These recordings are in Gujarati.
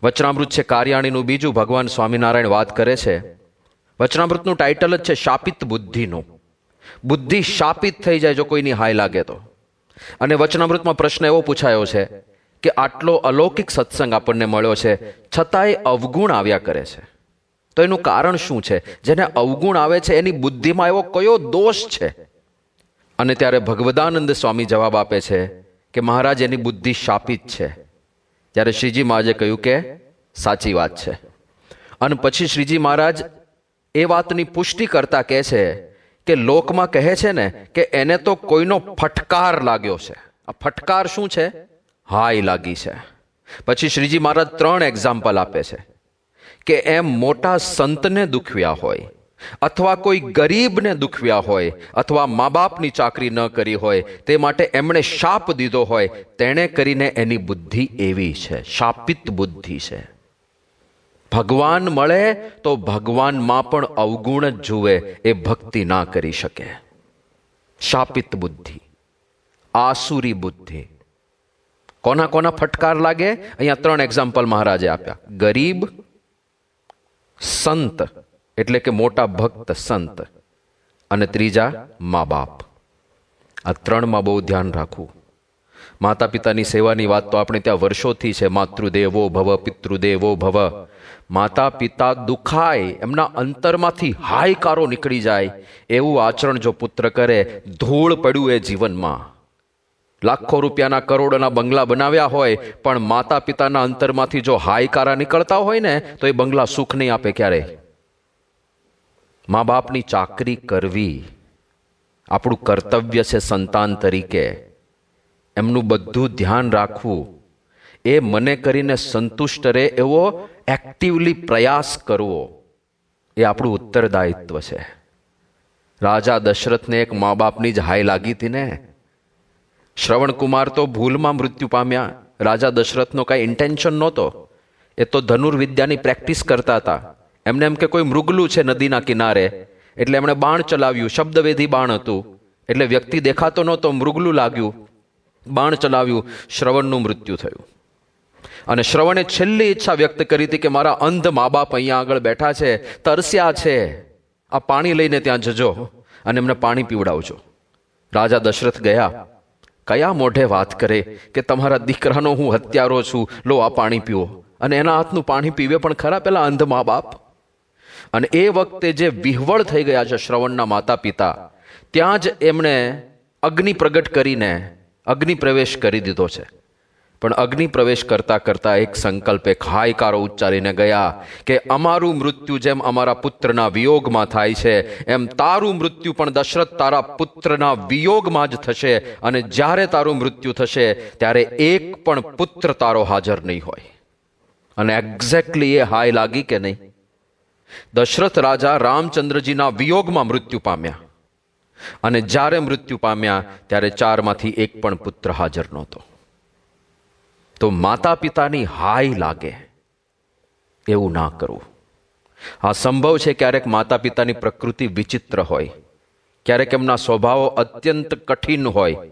વચનામૃત છે કાર્યાણીનું બીજું. ભગવાન સ્વામિનારાયણ વાત કરે છે. વચનામૃતનું ટાઇટલ જ છે શાપિત બુદ્ધિનું. બુદ્ધિ શાપિત થઈ જાય જો કોઈની હાય લાગે તો. અને વચનામૃતમાં પ્રશ્ન એવો પૂછાયો છે કે આટલો અલૌકિક સત્સંગ આપણને મળ્યો છે, છતાંય અવગુણ આવ્યા કરે છે. તો એનું કારણ શું છે? જેને અવગુણ આવે છે એની બુદ્ધિમાં એવો કયો દોષ છે? અને ત્યારે ભગવદાનંદ સ્વામી જવાબ આપે છે કે મહારાજ, એની બુદ્ધિ શાપિત છે. ત્યારે શ્રીજી મહારાજે કહ્યું કે સાચી વાત છે. અને પછી શ્રીજી મહારાજ એ વાતની પુષ્ટિ કરતા કહે છે કે લોકમાં કહે છે ને કે એને તો કોઈનો ફટકાર લાગ્યો છે. આ ફટકાર શું છે? હાય લાગી છે. પછી શ્રીજી મહારાજ 3 એક્ઝામ્પલ આપે છે કે એમ મોટા સંતને દુખવ્યા હોય, અથવા કોઈ ગરીબને દુખવ્યા હોય, અથવા મા બાપની ચાકરી ન કરી હોય, તે માટે એમણે શાપ દીધો હોય, તેણે કરીને એની બુદ્ધિ એવી છે, શાપિત બુદ્ધિ છે. ભગવાન મળે તો ભગવાનમાં પણ અવગુણ જ જુએ, એ ભક્તિ ના કરી શકે. શાપિત બુદ્ધિ, આસુરી બુદ્ધિ. કોના કોના ફટકાર લાગે? અહીંયા 3 એક્ઝામ્પલ મહારાજે આપ્યા. ગરીબ, સંત એટલે કે મોટા ભક્ત સંત, અને ત્રીજા મા બાપ. આ 3માં બહુ ધ્યાન રાખવું. માતા પિતાની સેવાની વાત તો આપણે ત્યાં વર્ષોથી છે. માતૃદેવો ભવ, પિતૃદેવો ભવ. માતા પિતા દુખાય, એમના અંતરમાંથી હાયકારો નીકળી જાય એવું આચરણ જો પુત્ર કરે, ધૂળ પડ્યું એ જીવનમાં. લાખો રૂપિયાના કરોડોના બંગલા બનાવ્યા હોય, પણ માતા પિતાના અંતરમાંથી જો હાયકારા નીકળતા હોય ને તો એ બંગલા સુખ નહીં આપે ક્યારેય. મા બાપની ચાકરી કરવી આપણું કર્તવ્ય છે સંતાન તરીકે. એમનું બધું ધ્યાન રાખવું, એ મને કરીને સંતુષ્ટ રહે એવો એક્ટિવલી પ્રયાસ કરવો, એ આપણું ઉત્તરદાયિત્વ છે. રાજા દશરથને એક મા બાપની જ હાય લાગી હતી ને. શ્રવણકુમાર તો ભૂલમાં મૃત્યુ પામ્યા. રાજા દશરથનો કાંઈ ઇન્ટેન્શન નહોતો. એ તો ધનુર્વિદ્યાની પ્રેક્ટિસ કરતા હતા. એમને એમ કે કોઈ મૃગલું છે નદીના કિનારે, એટલે એમણે બાણ ચલાવ્યું. શબ્દવેધી બાણ હતું, એટલે વ્યક્તિ દેખાતો નહોતો, મૃગલું લાગ્યું, બાણ ચલાવ્યું, શ્રવણનું મૃત્યુ થયું. અને શ્રવણે છેલ્લી ઈચ્છા વ્યક્ત કરી હતી કે મારા અંધ મા બાપ અહીંયા આગળ બેઠા છે, તરસ્યા છે, આ પાણી લઈને ત્યાં જજો અને એમને પાણી પીવડાવજો. રાજા દશરથ ગયા. કયા મોઢે વાત કરે કે તમારા દીકરાનો હું હત્યારો છું, લો આ પાણી પીવો. અને એના હાથનું પાણી પીવે પણ ખરા પેલા અંધ મા બાપ. અને એ વખતે જે વિહવળ થઈ ગયા છે શ્રવણના માતા પિતા, ત્યાં જ એમણે અગ્નિ પ્રગટ કરીને અગ્નિ પ્રવેશ કરી દીધો છે. પણ અગ્નિ પ્રવેશ કરતા કરતા એક સંકલ્પ, એક હાયકારો ઉચ્ચારીને ગયા કે અમારું મૃત્યુ જેમ અમારા પુત્રના વિયોગમાં થાય છે, એમ તારું મૃત્યુ પણ દશરથ તારા પુત્રના વિયોગમાં જ થશે. અને જ્યારે તારું મૃત્યુ થશે ત્યારે એક પણ પુત્ર તારો હાજર નહીં હોય. અને એક્ઝેક્ટલી એ હાય લાગી કે નહીં? દશરથ રાજા રામચંદ્રજીના વિયોગમાં મૃત્યુ પામ્યા. અને જ્યારે મૃત્યુ પામ્યા ત્યારે 4માંથી એક પણ પુત્ર હાજર નહોતો. તો માતા પિતાની હાય લાગે એવું ના કરવું. હા, સંભવ છે ક્યારેક માતા પિતાની પ્રકૃતિ વિચિત્ર હોય, ક્યારેક એમના સ્વભાવો અત્યંત કઠિન હોય,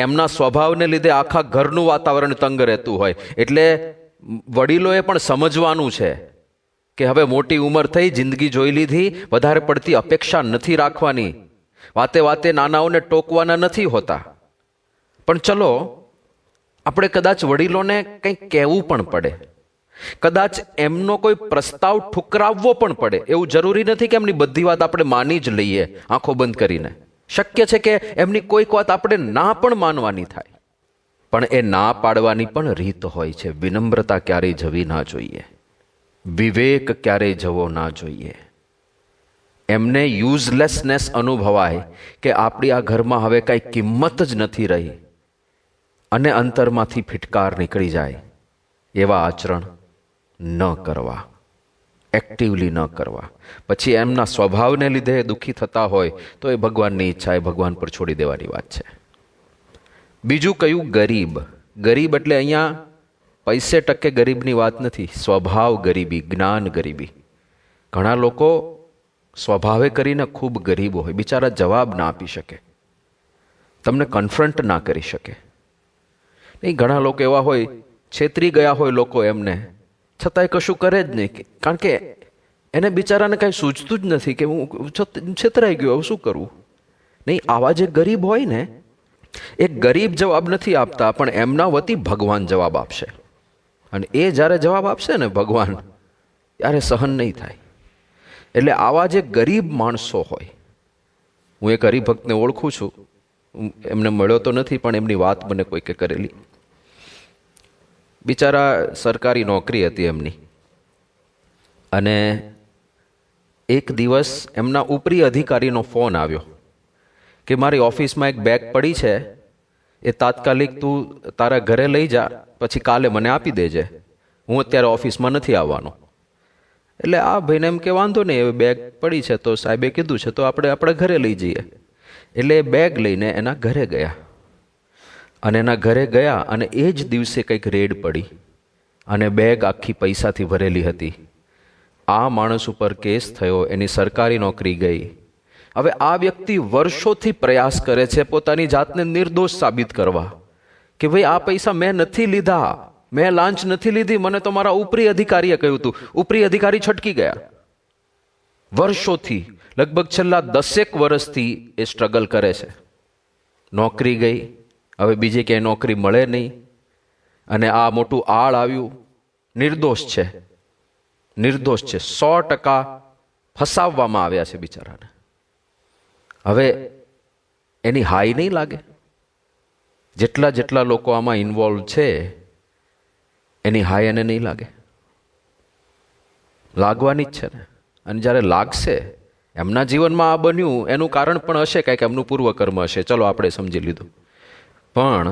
એમના સ્વભાવને લીધે આખા ઘરનું વાતાવરણ તંગ રહેતું હોય. એટલે વડીલોએ પણ સમજવાનું છે કે હવે મોટી ઉંમર થઈ, જિંદગી જોઈ લીધી, વધારે પડતી અપેક્ષા નથી રાખવાની. વાતે વાતે નાનાઓને ટોકવાના નથી હોતા. પણ ચલો, આપણે કદાચ વડીલોને કંઈક કહેવું પણ પડે, કદાચ એમનો કોઈ પ્રસ્તાવ ઠુકરાવવો પણ પડે. એવું જરૂરી નથી કે એમની બધી વાત આપણે માની જ લઈએ આંખો બંધ કરીને. શક્ય છે કે એમની કોઈક વાત આપણે ના પણ માનવાની થાય. પણ એ ના પાડવાની પણ રીત હોય છે. વિનમ્રતા ક્યારેય જવી ના જોઈએ, વિવેક ક્યારેય જવો ના જોઈએ. એમને યુઝલેસનેસ અનુભવાય કે આપણી આ ઘરમાં હવે કાંઈ કિંમત જ નથી રહી, અને અંતરમાંથી ફિટકાર નીકળી જાય, એવા આચરણ ન કરવા, એક્ટિવલી ન કરવા. પછી એમના સ્વભાવને લીધે દુઃખી થતા હોય તો એ ભગવાનની ઈચ્છા, એ ભગવાન પર છોડી દેવાની વાત છે. બીજું કયું? ગરીબ. ગરીબ એટલે અહીંયા પૈસે ટકે ગરીબની વાત નથી, સ્વભાવ ગરીબી, જ્ઞાન ગરીબી. ઘણા લોકો સ્વભાવે કરીને ખૂબ ગરીબ હોય, બિચારા જવાબ ના આપી શકે, તમને કન્ફ્રન્ટ ના કરી શકે. નહીં, ઘણા લોકો એવા હોય, છેતરી ગયા હોય લોકો એમને, છતાંય કશું કરે જ નહીં, કારણ કે એને બિચારાને કાંઈ સૂઝતું જ નથી કે હું છેતરાઈ ગયો, હવે શું કરવું. નહીં, આવા જે ગરીબ હોય ને, એ ગરીબ જવાબ નથી આપતા, પણ એમના વતી ભગવાન જવાબ આપશે. અને એ જ્યારે જવાબ આપશે ને ભગવાન, ત્યારે સહન નહીં થાય. એટલે આવા જે ગરીબ માણસો હોય, હું એક હરિભક્તને ઓળખું છું, એમને મળ્યો તો નથી, પણ એમની વાત મને કોઈકે કરેલી. બિચારા સરકારી નોકરી હતી એમની, અને એક દિવસ એમના ઉપરી અધિકારીનો ફોન આવ્યો કે મારી ઓફિસમાં એક બેગ પડી છે, એ તાત્કાલિક તું તારા ઘરે લઈ જા, પછી કાલે મને આપી દેજે, હું અત્યારે ઓફિસમાં નથી આવવાનો. એટલે આ ભાઈને એમ કે વાંધો નહીં, હવે બેગ પડી છે તો સાહેબે કીધું છે તો આપણે ઘરે લઈ જઈએ. એટલે એ બેગ લઈને એના ઘરે ગયા, અને એના ઘરે ગયા, અને એ જ દિવસે કંઈક રેડ પડી, અને બેગ આખી પૈસાથી ભરેલી હતી. આ માણસ ઉપર કેસ થયો, એની સરકારી નોકરી ગઈ. હવે આ વ્યક્તિ વર્ષોથી પ્રયાસ કરે છે પોતાની જાતને નિર્દોષ સાબિત કરવા કે ભાઈ આ પૈસા મેં નથી લીધા, મેં લાંચ નથી લીધી, મને તો મારા ઉપરી અધિકારીએ કહ્યું હતું. ઉપરી અધિકારી છટકી ગયા. વર્ષોથી, લગભગ છેલ્લા 10 વર્ષથી એ સ્ટ્રગલ કરે છે. નોકરી ગઈ, હવે બીજી ક્યાંય નોકરી મળે નહીં, અને આ મોટું આળ આવ્યું. નિર્દોષ છે, નિર્દોષ છે, 100% ફસાવવામાં આવ્યા છે બિચારાને. હવે એની હાઈ નહીં લાગે? જેટલા લોકો આમાં ઇન્વોલ્વ છે એની હાઈ એને નહીં લાગે? લાગવાની જ છે ને. અને જ્યારે લાગશે, એમના જીવનમાં આ બન્યું એનું કારણ પણ હશે, કંઈક એમનું પૂર્વકર્મ હશે, ચલો આપણે સમજી લીધું. પણ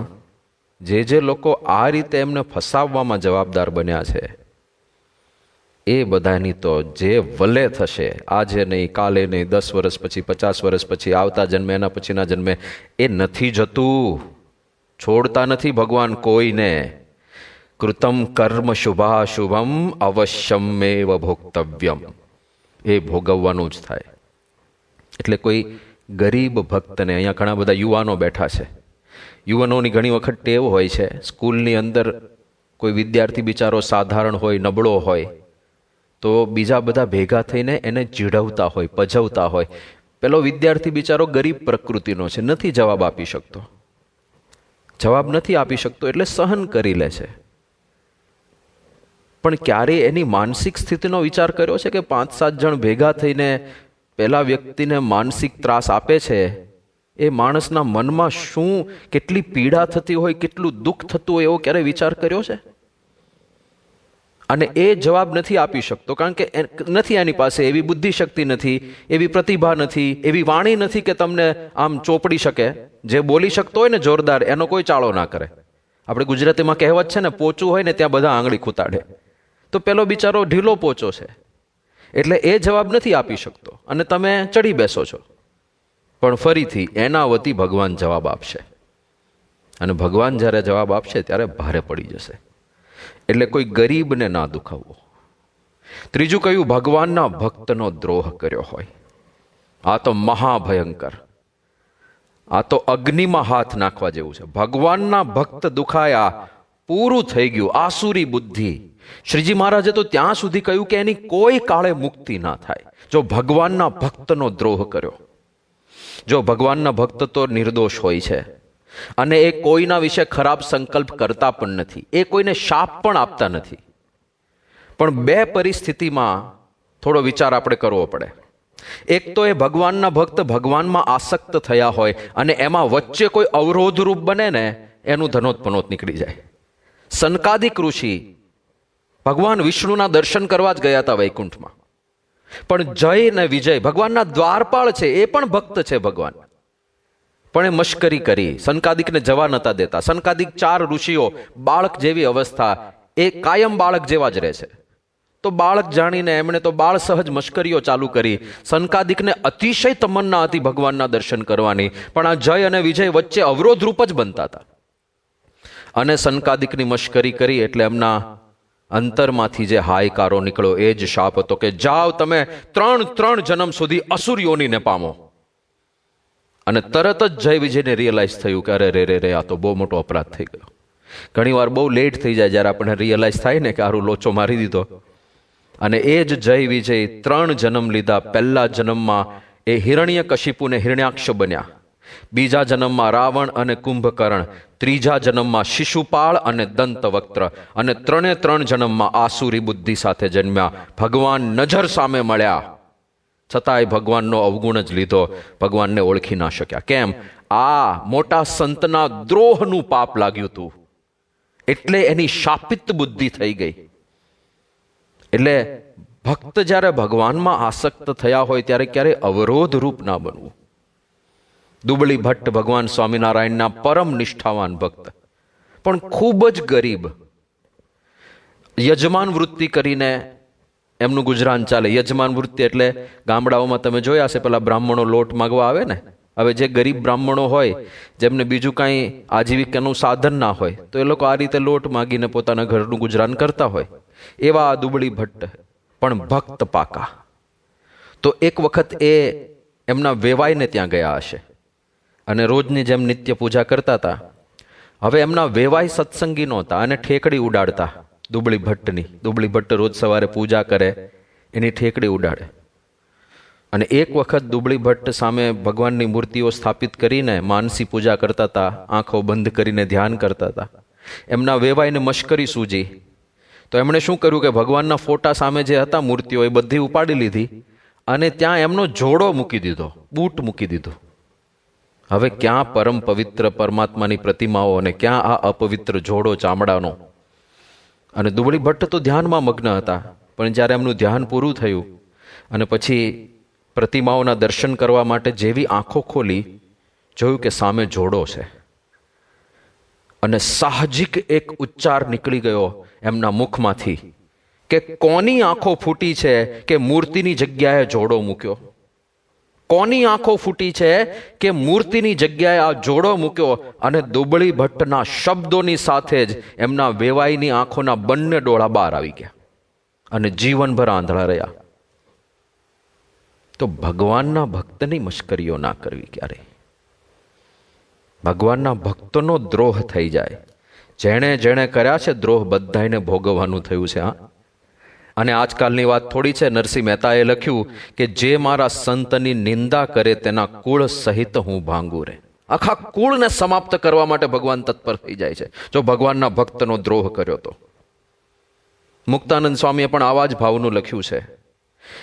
જે લોકો આ રીતે એમને ફસાવવામાં જવાબદાર બન્યા છે, એ બધાની તો જે વલે થશે, આજે નહીં, કાલે નહીં, 10 વર્ષ પછી, 50 વર્ષ પછી, આવતા જન્મે, એના પછીના જન્મે, એ નથી જતું. છોડતા નથી ભગવાન કોઈને. કૃતમ કર્મ શુભાશુભમ અવશ્યમેવ ભોક્તવ્યમ, એ ભોગવવાનું જ થાય. એટલે કોઈ ગરીબ ભક્તને, અહીંયા ઘણા બધા યુવાનો બેઠા છે, યુવાનોની ઘણી વખત ટેવ હોય છે, સ્કૂલની અંદર કોઈ વિદ્યાર્થી બિચારો સાધારણ હોય, નબળો હોય, તો બીજા બધા ભેગા થઈને એને ચીડવતા હોય, પજવતા હોય. પેલો વિદ્યાર્થી બિચારો ગરીબ પ્રકૃતિનો છે, નથી જવાબ આપી શકતો. જવાબ નથી આપી શકતો એટલે સહન કરી લે છે. પણ ક્યારે એની માનસિક સ્થિતિનો વિચાર કર્યો છે કે 5-7 જણ ભેગા થઈને પેલા વ્યક્તિને માનસિક ત્રાસ આપે છે, એ માણસના મનમાં શું, કેટલી પીડા થતી હોય, કેટલું દુઃખ થતું હોય, એવો ક્યારે વિચાર કર્યો છે? અને એ જવાબ નથી આપી શકતો, કારણ કે નથી એની પાસે એવી બુદ્ધિ શક્તિ નથી, એવી પ્રતિભા નથી, એવી વાણી નથી કે તમને આમ ચોપડી શકે. જે બોલી શકતો હોય ને જોરદાર, એનો કોઈ ચાળો ના કરે. આપણે ગુજરાતીમાં કહેવત છે ને, પોચું હોય ને ત્યાં બધા આંગળી ખૂતાડે. તો પેલો બિચારો ઢીલો પોચો છે, એટલે એ જવાબ નથી આપી શકતો, અને તમે ચડી બેસો છો. પણ ફરીથી એના વતી ભગવાન જવાબ આપશે, અને ભગવાન જ્યારે જવાબ આપશે ત્યારે ભારે પડી જશે. એટલે કોઈ ગરીબને ના દુખાવવો. ત્રીજું કહ્યું, ભગવાનના ભક્તનો દ્રોહ કર્યો હોય. આ તો મહાભયંકર, આ તો અગ્નિમાં હાથ નાખવા જેવું છે. ભગવાનના ભક્ત દુખાયા, પૂરું થઈ ગયું. આસુરી બુદ્ધિ. શ્રીજી મહારાજે તો ત્યાં સુધી કહ્યું કે એની કોઈ કાળે મુક્તિ ના થાય જો ભગવાનના ભક્તનો દ્રોહ કર્યો. જો ભગવાનના ભક્ત તો નિર્દોષ હોય છે, અને એ કોઈના વિશે ખરાબ સંકલ્પ કરતા પણ નથી, એ કોઈને શાપ પણ આપતા નથી. પણ 2 પરિસ્થિતિમાં થોડો વિચાર આપણે કરવો પડે. એક તો એ ભગવાનના ભક્ત ભગવાનમાં આસક્ત થયા હોય, અને એમાં વચ્ચે કોઈ અવરોધરૂપ બને ને, એનું ધનોતપનોત નીકળી જાય. સનકાદિક ઋષિ ભગવાન વિષ્ણુના દર્શન કરવા જ ગયા હતા વૈકુંઠમાં, પણ જય ને વિજય ભગવાનના દ્વારપાળ છે, એ પણ ભક્ત છે ભગવાન, પણ એ મશ્કરી કરી, સનકાદિકને જવા નતા દેતા. સનકાદિક 4 ઋષિઓ, બાળક જેવી અવસ્થા, એ કાયમ બાળક જેવા જ રહે છે. તો બાળક જાણીને એમણે તો બાળ સહજ મશ્કરીઓ ચાલુ કરી. સનકાદિકને અતિશય તમન્ના હતી ભગવાનના દર્શન કરવાની, પણ આ જય અને વિજય વચ્ચે અવરોધરૂપ જ બનતા હતા. અને સનકાદિકની મશ્કરી કરી એટલે એમના અંતરમાંથી જે હાયકારો નીકળ્યો, એ જ શાપ હતો કે જાઓ તમે 3 જન્મ સુધી અસુર યોનિને પામો. અને તરત જ જય વિજયને રિયલાઇઝ થયું કે અરે રે રે રે, આ તો બહુ મોટો અપરાધ થઈ ગયો. ઘણી વાર બહુ લેટ થઈ જાય જ્યારે આપણને રિયલાઇઝ થાય ને કે આરું લોચો મારી દીધો. અને એ જ જય વિજય 3 જન્મ લીધા. પહેલા જન્મમાં એ હિરણ્યકશિપુને હિરણ્યાક્ષ બન્યા, બીજા જન્મમાં રાવણ અને કુંભકર્ણ, ત્રીજા જન્મમાં શિશુપાળ અને દંતવક્ત્ર, અને 3 જન્મમાં આસુરી બુદ્ધિ સાથે જન્મ્યા. ભગવાન નજર સામે મળ્યા છતાંય ભગવાનનો અવગુણ જ લીધો, ભગવાનને ઓળખી ના શક્યા. કેમ? આ મોટા સંતના દ્રોહનું પાપ લાગ્યું હતું, એટલે એની શાપિત બુદ્ધિ થઈ ગઈ. એટલે ભક્ત જ્યારે ભગવાનમાં આસક્ત થયા હોય ત્યારે ક્યારે અવરોધ રૂપ ના બનવું. દુબળી ભટ્ટ ભગવાન સ્વામિનારાયણના પરમ નિષ્ઠાવાન ભક્ત, પણ ખૂબ જ ગરીબ. યજમાન વૃત્તિ કરીને એમનું ગુજરાન ચાલે. યજમાન વૃત્તિ એટલે ગામડાઓમાં તમે જોયા હશે, પેલા બ્રાહ્મણો લોટ માગવા આવે ને. હવે જે ગરીબ બ્રાહ્મણો હોય, જેમને બીજું કાંઈ આજીવિકાનું સાધન ના હોય, તો એ લોકો આ રીતે લોટ માગીને પોતાના ઘરનું ગુજરાન કરતા હોય. એવા આ દુબળી ભટ્ટ પણ ભક્ત પાકા. તો એક વખત એ એમના વેવાઈને ત્યાં ગયા હશે અને રોજની જેમ નિત્ય પૂજા કરતા હતા. હવે એમના વેવાઈ સત્સંગી નહોતા અને ઠેકડી ઉડાડતા દુબળી ભટ્ટની. દુબળી ભટ્ટ રોજ સવારે પૂજા કરે, એની ઠેકડી ઉડાડે. અને એક વખત દુબળી ભટ્ટ સામે ભગવાનની મૂર્તિઓ સ્થાપિત કરીને માનસી પૂજા કરતા હતા, આંખો બંધ કરીને ધ્યાન કરતા હતા. એમના વેવાઈને મશ્કરી સૂજી, તો એમણે શું કર્યું કે ભગવાનના ફોટા સામે જે હતા મૂર્તિઓ એ બધી ઉપાડી લીધી અને ત્યાં એમનો જોડો મૂકી દીધો, બૂટ મૂકી દીધો. હવે ક્યાં પરમ પવિત્ર પરમાત્માની પ્રતિમાઓ અને ક્યાં આ અપવિત્ર જોડો ચામડાનો. અને દુબળી ભટ્ટ તો ધ્યાનમાં મગ્ન હતા, પણ જ્યારે એમનું ધ્યાન પૂરું થયું અને પછી પ્રતિમાઓના દર્શન કરવા માટે જેવી આંખો ખોલી, જોયું કે સામે જોડો છે. અને સાહજિક એક ઉચ્ચાર નીકળી ગયો એમના મુખમાંથી કે કોની આંખો ફૂટી છે કે મૂર્તિની જગ્યાએ જોડો મૂક્યો? કોની આંખો ફૂટી છે કે મૂર્તિની જગ્યાએ આ જોડો મૂક્યો? અને દુબળી ભટ્ટના શબ્દોની સાથે જ એમના વેવાઈની આંખોના બંને ડોળા બહાર આવી ગયા અને જીવનભર આંધળા રહ્યા. તો ભગવાનના ભક્તની મશ્કરીઓ ના કરવી ક્યારે. ભગવાનના ભક્તોનો દ્રોહ થઈ જાય. જેણે જેણે કર્યા છે દ્રોહ, બધાને ભોગવવાનું થયું છે. હા, અને આજકાલની વાત થોડી છે. નરસિંહ મહેતાએ લખ્યું કે જે મારા સંતની નિંદા કરે તેના કુળ સહિત હું ભાંગું રે. આખા કુળને સમાપ્ત કરવા માટે ભગવાન તત્પર થઈ જાય છે જો ભગવાનના ભક્તનો દ્રોહ કર્યો તો. મુક્તાનંદ સ્વામીએ પણ આવા જ ભાવનું લખ્યું છે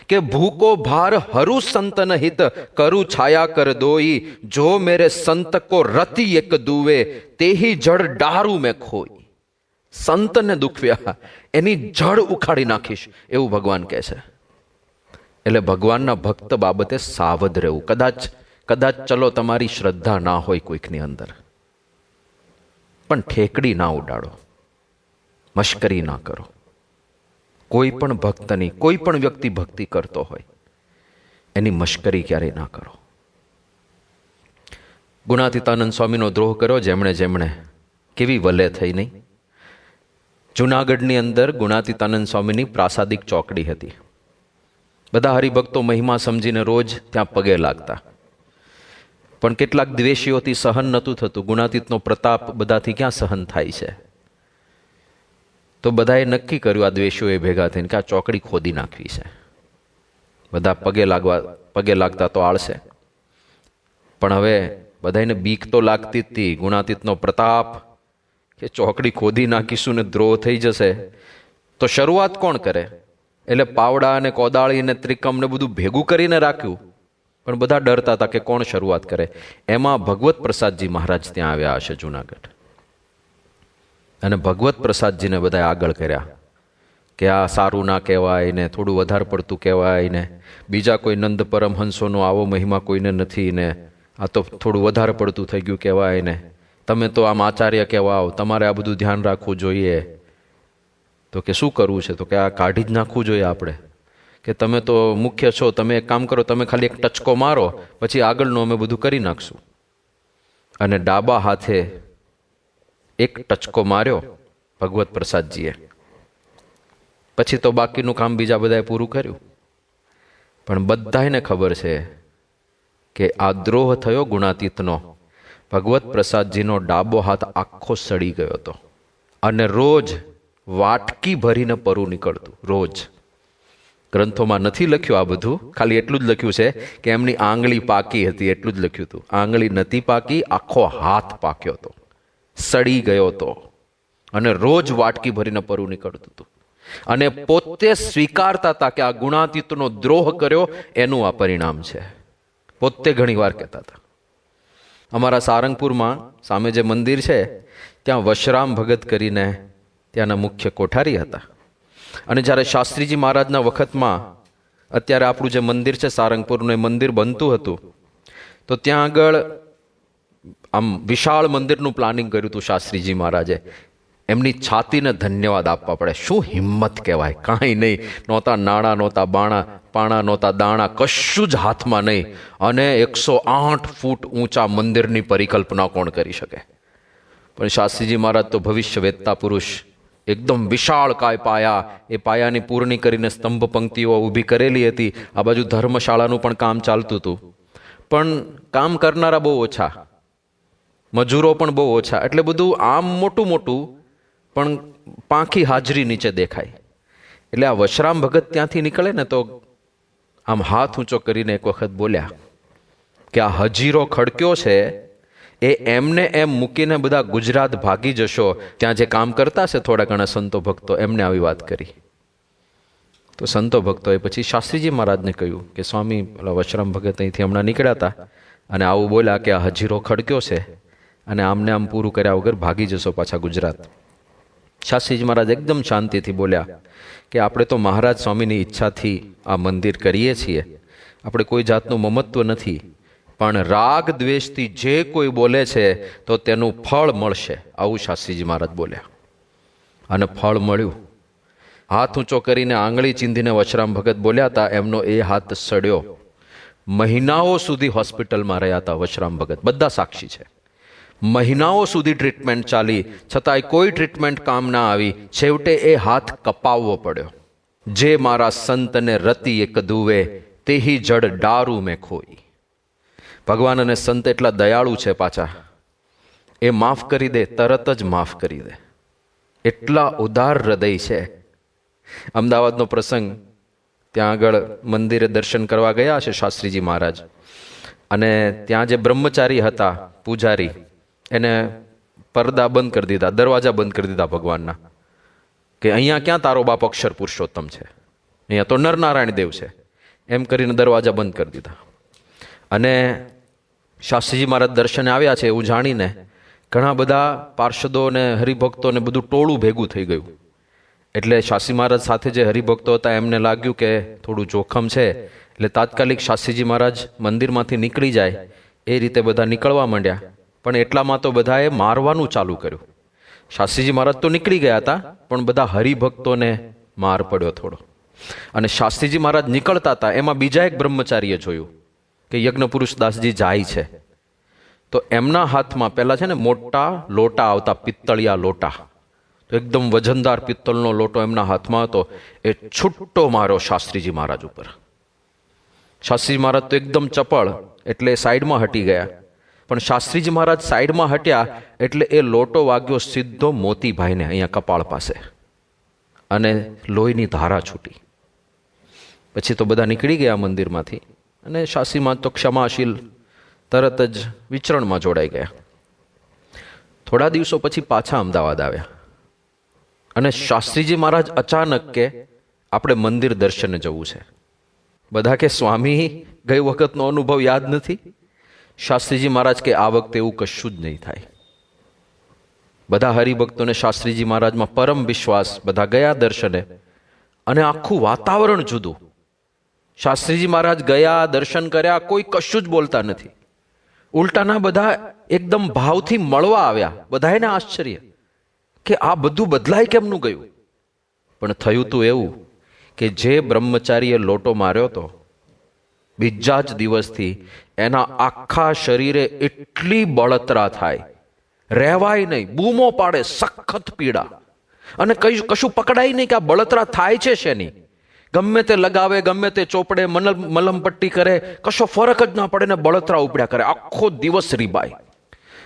કે ભૂકો ભાર હરુ સંતન હિત કરું છાયા કર દોઈ, જો મેરે સંત કો રતિ એક દુવે તેહી જડ ડારું મેં ખોઈ. સંતને દુખવ્યા, એની જડ ઉખાડી નાખીશ, એવું ભગવાન કહે છે. એટલે ભગવાનના ભક્ત બાબતે સાવધ રહેવું. કદાચ ચલો તમારી શ્રદ્ધા ના હોય કોઈકની અંદર, પણ ઠેકડી ના ઉડાડો, મશ્કરી ના કરો. કોઈ પણ ભક્તની, કોઈ પણ વ્યક્તિ ભક્તિ કરતો હોય એની મશ્કરી ક્યારેય ના કરો. ગુણાતીતાનંદ સ્વામીનો દ્રોહ કર્યો જેમણે કેવી વલે થઈ નહીં. જુનાગઢની અંદર ગુણાતીતાનંદ સ્વામીની પ્રાસાદિક ચોકડી હતી. બધા હરિભક્તો મહિમા સમજીને રોજ ત્યાં પગે લાગતા, પણ કેટલાક દ્વેષીઓથી સહન નહોતું થતું. ગુણાતીતનો પ્રતાપ બધાથી ક્યાં સહન થાય છે? તો બધાએ નક્કી કર્યું, આ દ્વેષીઓએ ભેગા થઈને, કે આ ચોકડી ખોદી નાખવી છે. બધા પગે લાગતા તો આળશે, પણ હવે બધાને બીક તો લાગતી જ હતી. ગુણાતીતનો પ્રતાપ કે ચોકડી ખોદી નાખીશું ને દ્રોહ થઈ જશે, તો શરૂઆત કોણ કરે? એટલે પાવડા અને કોદાળી ને ત્રિકમ ને બધું ભેગું કરીને રાખ્યું, પણ બધા ડરતા હતા કે કોણ શરૂઆત કરે. એમાં ભગવત પ્રસાદજી મહારાજ ત્યાં આવ્યા હશે જુનાગઢ, અને ભગવત પ્રસાદજીને બધા આગળ કર્યા કે આ સારું ના કહેવાય ને, થોડું વધારે પડતું કહેવાય ને, બીજા કોઈ નંદ પરમહંસોનો આવો મહિમા કોઈને નથી ને, આ તો થોડું વધારે પડતું થઈ ગયું કહેવાય ને, તમે તો આમ આચાર્ય કહેવાઓ, તમારે આ બધું ધ્યાન રાખવું જોઈએ. તો કે શું કરવું છે? તો કે આ કાઢી જ નાખવું જોઈએ આપણે, કે તમે તો મુખ્ય છો, તમે એક કામ કરો, તમે ખાલી એક ટચકો મારો, પછી આગળનું અમે બધું કરી નાખશું. અને ડાબા હાથે એક ટચકો માર્યો ભગવત પ્રસાદજીએ, પછી તો બાકીનું કામ બીજા બધાએ પૂરું કર્યું. પણ બધાને ખબર છે કે આ દ્રોહ થયો ગુણાતીતનો. ભગવત પ્રસાદજીનો ડાબો હાથ આખો સડી ગયો હતો. અને રોજ વાટકી ભરીને પરુ નીકળતું. રોજ. ગ્રંથોમાં નથી લખ્યું આ બધું, ખાલી એટલું જ લખ્યું છે કે એમની આંગળી પાકી હતી, એટલું જ લખ્યું હતું. આંગળી નથી પાકી, આખો હાથ પાક્યો હતો, સડી ગયો હતો, અને રોજ વાટકી ભરીને પરુ નીકળતું હતું. અને પોતે સ્વીકારતા હતા કે આ ગુણાતીતનો દ્રોહ કર્યો એનું આ પરિણામ છે. પોતે ઘણી વાર કહેતા હતા. અમારા સારંગપુરમાં સામે જે મંદિર છે ત્યાં વશરામ ભગત કરીને ત્યાંના મુખ્ય કોઠારી હતા. અને જ્યારે શાસ્ત્રીજી મહારાજના વખતમાં અત્યારે આપણું જે મંદિર છે સારંગપુરનું, એ મંદિર બનતું હતું, તો ત્યાં આગળ આમ વિશાળ મંદિરનું પ્લાનિંગ કર્યું હતું શાસ્ત્રીજી મહારાજે. એમની છાતીને ધન્યવાદ આપવા પડે. શું હિંમત કહેવાય! કાંઈ નહીં, નહોતા નાણાં, નહોતા બાણા, પાણા નહોતા દાણા, કશું જ હાથમાં નહીં, અને 108 ફૂટ ઊંચા મંદિરની પરિકલ્પના કોણ કરી શકે? પણ શાસ્ત્રીજી મહારાજ તો ભવિષ્ય વેદતા પુરુષ, એકદમ વિશાળ કાય પાયા, એ પાયાની પૂર્ણી કરીને સ્તંભ પંક્તિઓ ઊભી કરેલી હતી. આ બાજુ ધર્મશાળાનું પણ કામ ચાલતું હતું, પણ કામ કરનારા બહુ ઓછા, મજૂરો પણ બહુ ઓછા, એટલે બધું આમ મોટું મોટું પણ પાંખી હાજરી નીચે દેખાય. એટલે આ વશરામ ભગત ત્યાંથી નીકળે ને તો આમ હાથ ઊંચો કરીને એક વખત બોલ્યા કે આ હજીરો ખડક્યો છે એ એમને એમ મૂકીને બધા ગુજરાત ભાગી જશો. ત્યાં જે કામ કરતા છે થોડા ઘણા સંતો ભક્તો, એમને આવી વાત કરી. તો સંતો ભક્તોએ પછી શાસ્ત્રીજી મહારાજને કહ્યું કે સ્વામી, પેલા વશરામ ભગત અહીંથી હમણાં નીકળ્યા હતા અને આવું બોલ્યા કે આ હજીરો ખડક્યો છે અને આમને આમ પૂરું કર્યા વગર ભાગી જશો પાછા ગુજરાત. શાસ્ત્રીજી મહારાજ એકદમ શાંતિથી બોલ્યા કે આપણે તો મહારાજ સ્વામીની ઈચ્છાથી આ મંદિર કરીએ છીએ, આપણે કોઈ જાતનું મમત્વ નથી, પણ રાગ દ્વેષથી જે કોઈ બોલે છે તો તેનું ફળ મળશે, આવું શાસ્ત્રીજી મહારાજ બોલ્યા. અને ફળ મળ્યું. હાથ ઊંચો કરીને આંગળી ચીંધીને વશરામ ભગત બોલ્યા હતા, એમનો એ હાથ સડ્યો. મહિનાઓ સુધી હોસ્પિટલમાં રહ્યા હતા વશરામ ભગત, બધા સાક્ષી છે. મહિનાઓ સુધી ટ્રીટમેન્ટ ચાલી, છતાંય કોઈ ટ્રીટમેન્ટ કામ ના આવી. છેવટે એ હાથ કપાવવો પડ્યો. જે મારા સંતને રતિ એક દુવે, તેહી જડ ડારું મેં ખોઈ. ભગવાન અને સંત એટલા દયાળુ છે પાછા, એ માફ કરી દે, તરત જ માફ કરી દે, એટલા ઉદાર હૃદય છે. અમદાવાદનો પ્રસંગ, ત્યાં આગળ મંદિરે દર્શન કરવા ગયા છે શાસ્ત્રીજી મહારાજ, અને ત્યાં જે બ્રહ્મચારી હતા પૂજારી, એને પડદા બંધ કરી દીધા, દરવાજા બંધ કરી દીધા ભગવાનના, કે અહીંયા ક્યાં તારો બાપ અક્ષર પુરુષોત્તમ છે, અહીંયા તો નરનારાયણ દેવ છે, એમ કરીને દરવાજા બંધ કરી દીધા. અને શાસ્ત્રીજી મહારાજ દર્શને આવ્યા છે એવું જાણીને ઘણા બધા પાર્ષદો ને હરિભક્તો ને બધું ટોળું ભેગું થઈ ગયું. એટલે શાસ્ત્રી મહારાજ સાથે જે હરિભક્તો હતા એમને લાગ્યું કે થોડું જોખમ છે, એટલે તાત્કાલિક શાસ્ત્રીજી મહારાજ મંદિરમાંથી નીકળી જાય એ રીતે બધા નીકળવા માંડ્યા. પણ એટલામાં તો બધાએ મારવાનું ચાલુ કર્યું. શાસ્ત્રીજી મહારાજ તો નીકળી ગયા હતા, પણ બધા હરિભક્તોને માર પડ્યો થોડો. અને શાસ્ત્રીજી મહારાજ નીકળતા હતા એમાં બીજા એક બ્રહ્મચારીએ જોયું કે યજ્ઞપુરુષ દાસજી જાય છે, તો એમના હાથમાં પહેલા છે ને મોટા લોટા આવતા, પિત્તળિયા લોટા, તો એકદમ વજનદાર પિત્તળનો લોટો એમના હાથમાં હતો. એ છૂટો માર્યો શાસ્ત્રીજી મહારાજ ઉપર. શાસ્ત્રીજી મહારાજ તો એકદમ ચપળ, એટલે સાઈડમાં હટી ગયા. પણ શાસ્ત્રીજી મહારાજ સાઈડમાં હટ્યા એટલે એ લોટો વાગ્યો સીધો મોતીભાઈને અહીંયા કપાળ પાસે, અને લોહીની ધારા છૂટી. પછી તો બધા નીકળી ગયા મંદિરમાંથી, અને શાસ્ત્રીમાં તો ક્ષમાશીલ તરત જ વિચરણમાં જોડાઈ ગયા. થોડા દિવસો પછી પાછા અમદાવાદ આવ્યા, અને શાસ્ત્રીજી મહારાજ અચાનક કે આપણે મંદિર દર્શને જવું છે. બધા કે સ્વામી, ગઈ વખતનો અનુભવ યાદ નથી? શાસ્ત્રીજી મહારાજ કે આ વખતે એવું કશું જ નહીં થાય. બધા હરિભક્તોને શાસ્ત્રીજી મહારાજમાં પરમ વિશ્વાસ, બધા ગયા દર્શને, અને આખું વાતાવરણ જુદું. શાસ્ત્રીજી મહારાજ ગયા, દર્શન કર્યા, કોઈ કશું જ બોલતા નથી. ઉલટાના બધા એકદમ ભાવથી મળવા આવ્યા. બધાને આશ્ચર્ય કે આ બધું બદલાય કેમનું ગયું. પણ થયું તું એવું કે જે બ્રહ્મચારીએ લોટો માર્યો હતો, બીજા જ દિવસથી એના આખા શરીરે એટલી બળતરા થાય, રહેવાય નહીં, બૂમો પાડે, સખત પીડા, અને કશું પકડાય નહીં કે આ બળતરા થાય છે શેની. ગમે તે લગાવે, ગમે તે ચોપડે, મલમ પટ્ટી કરે, કશો ફરક જ ના પડે ને બળતરા ઉપડ્યા કરે. આખો દિવસ રીબાય.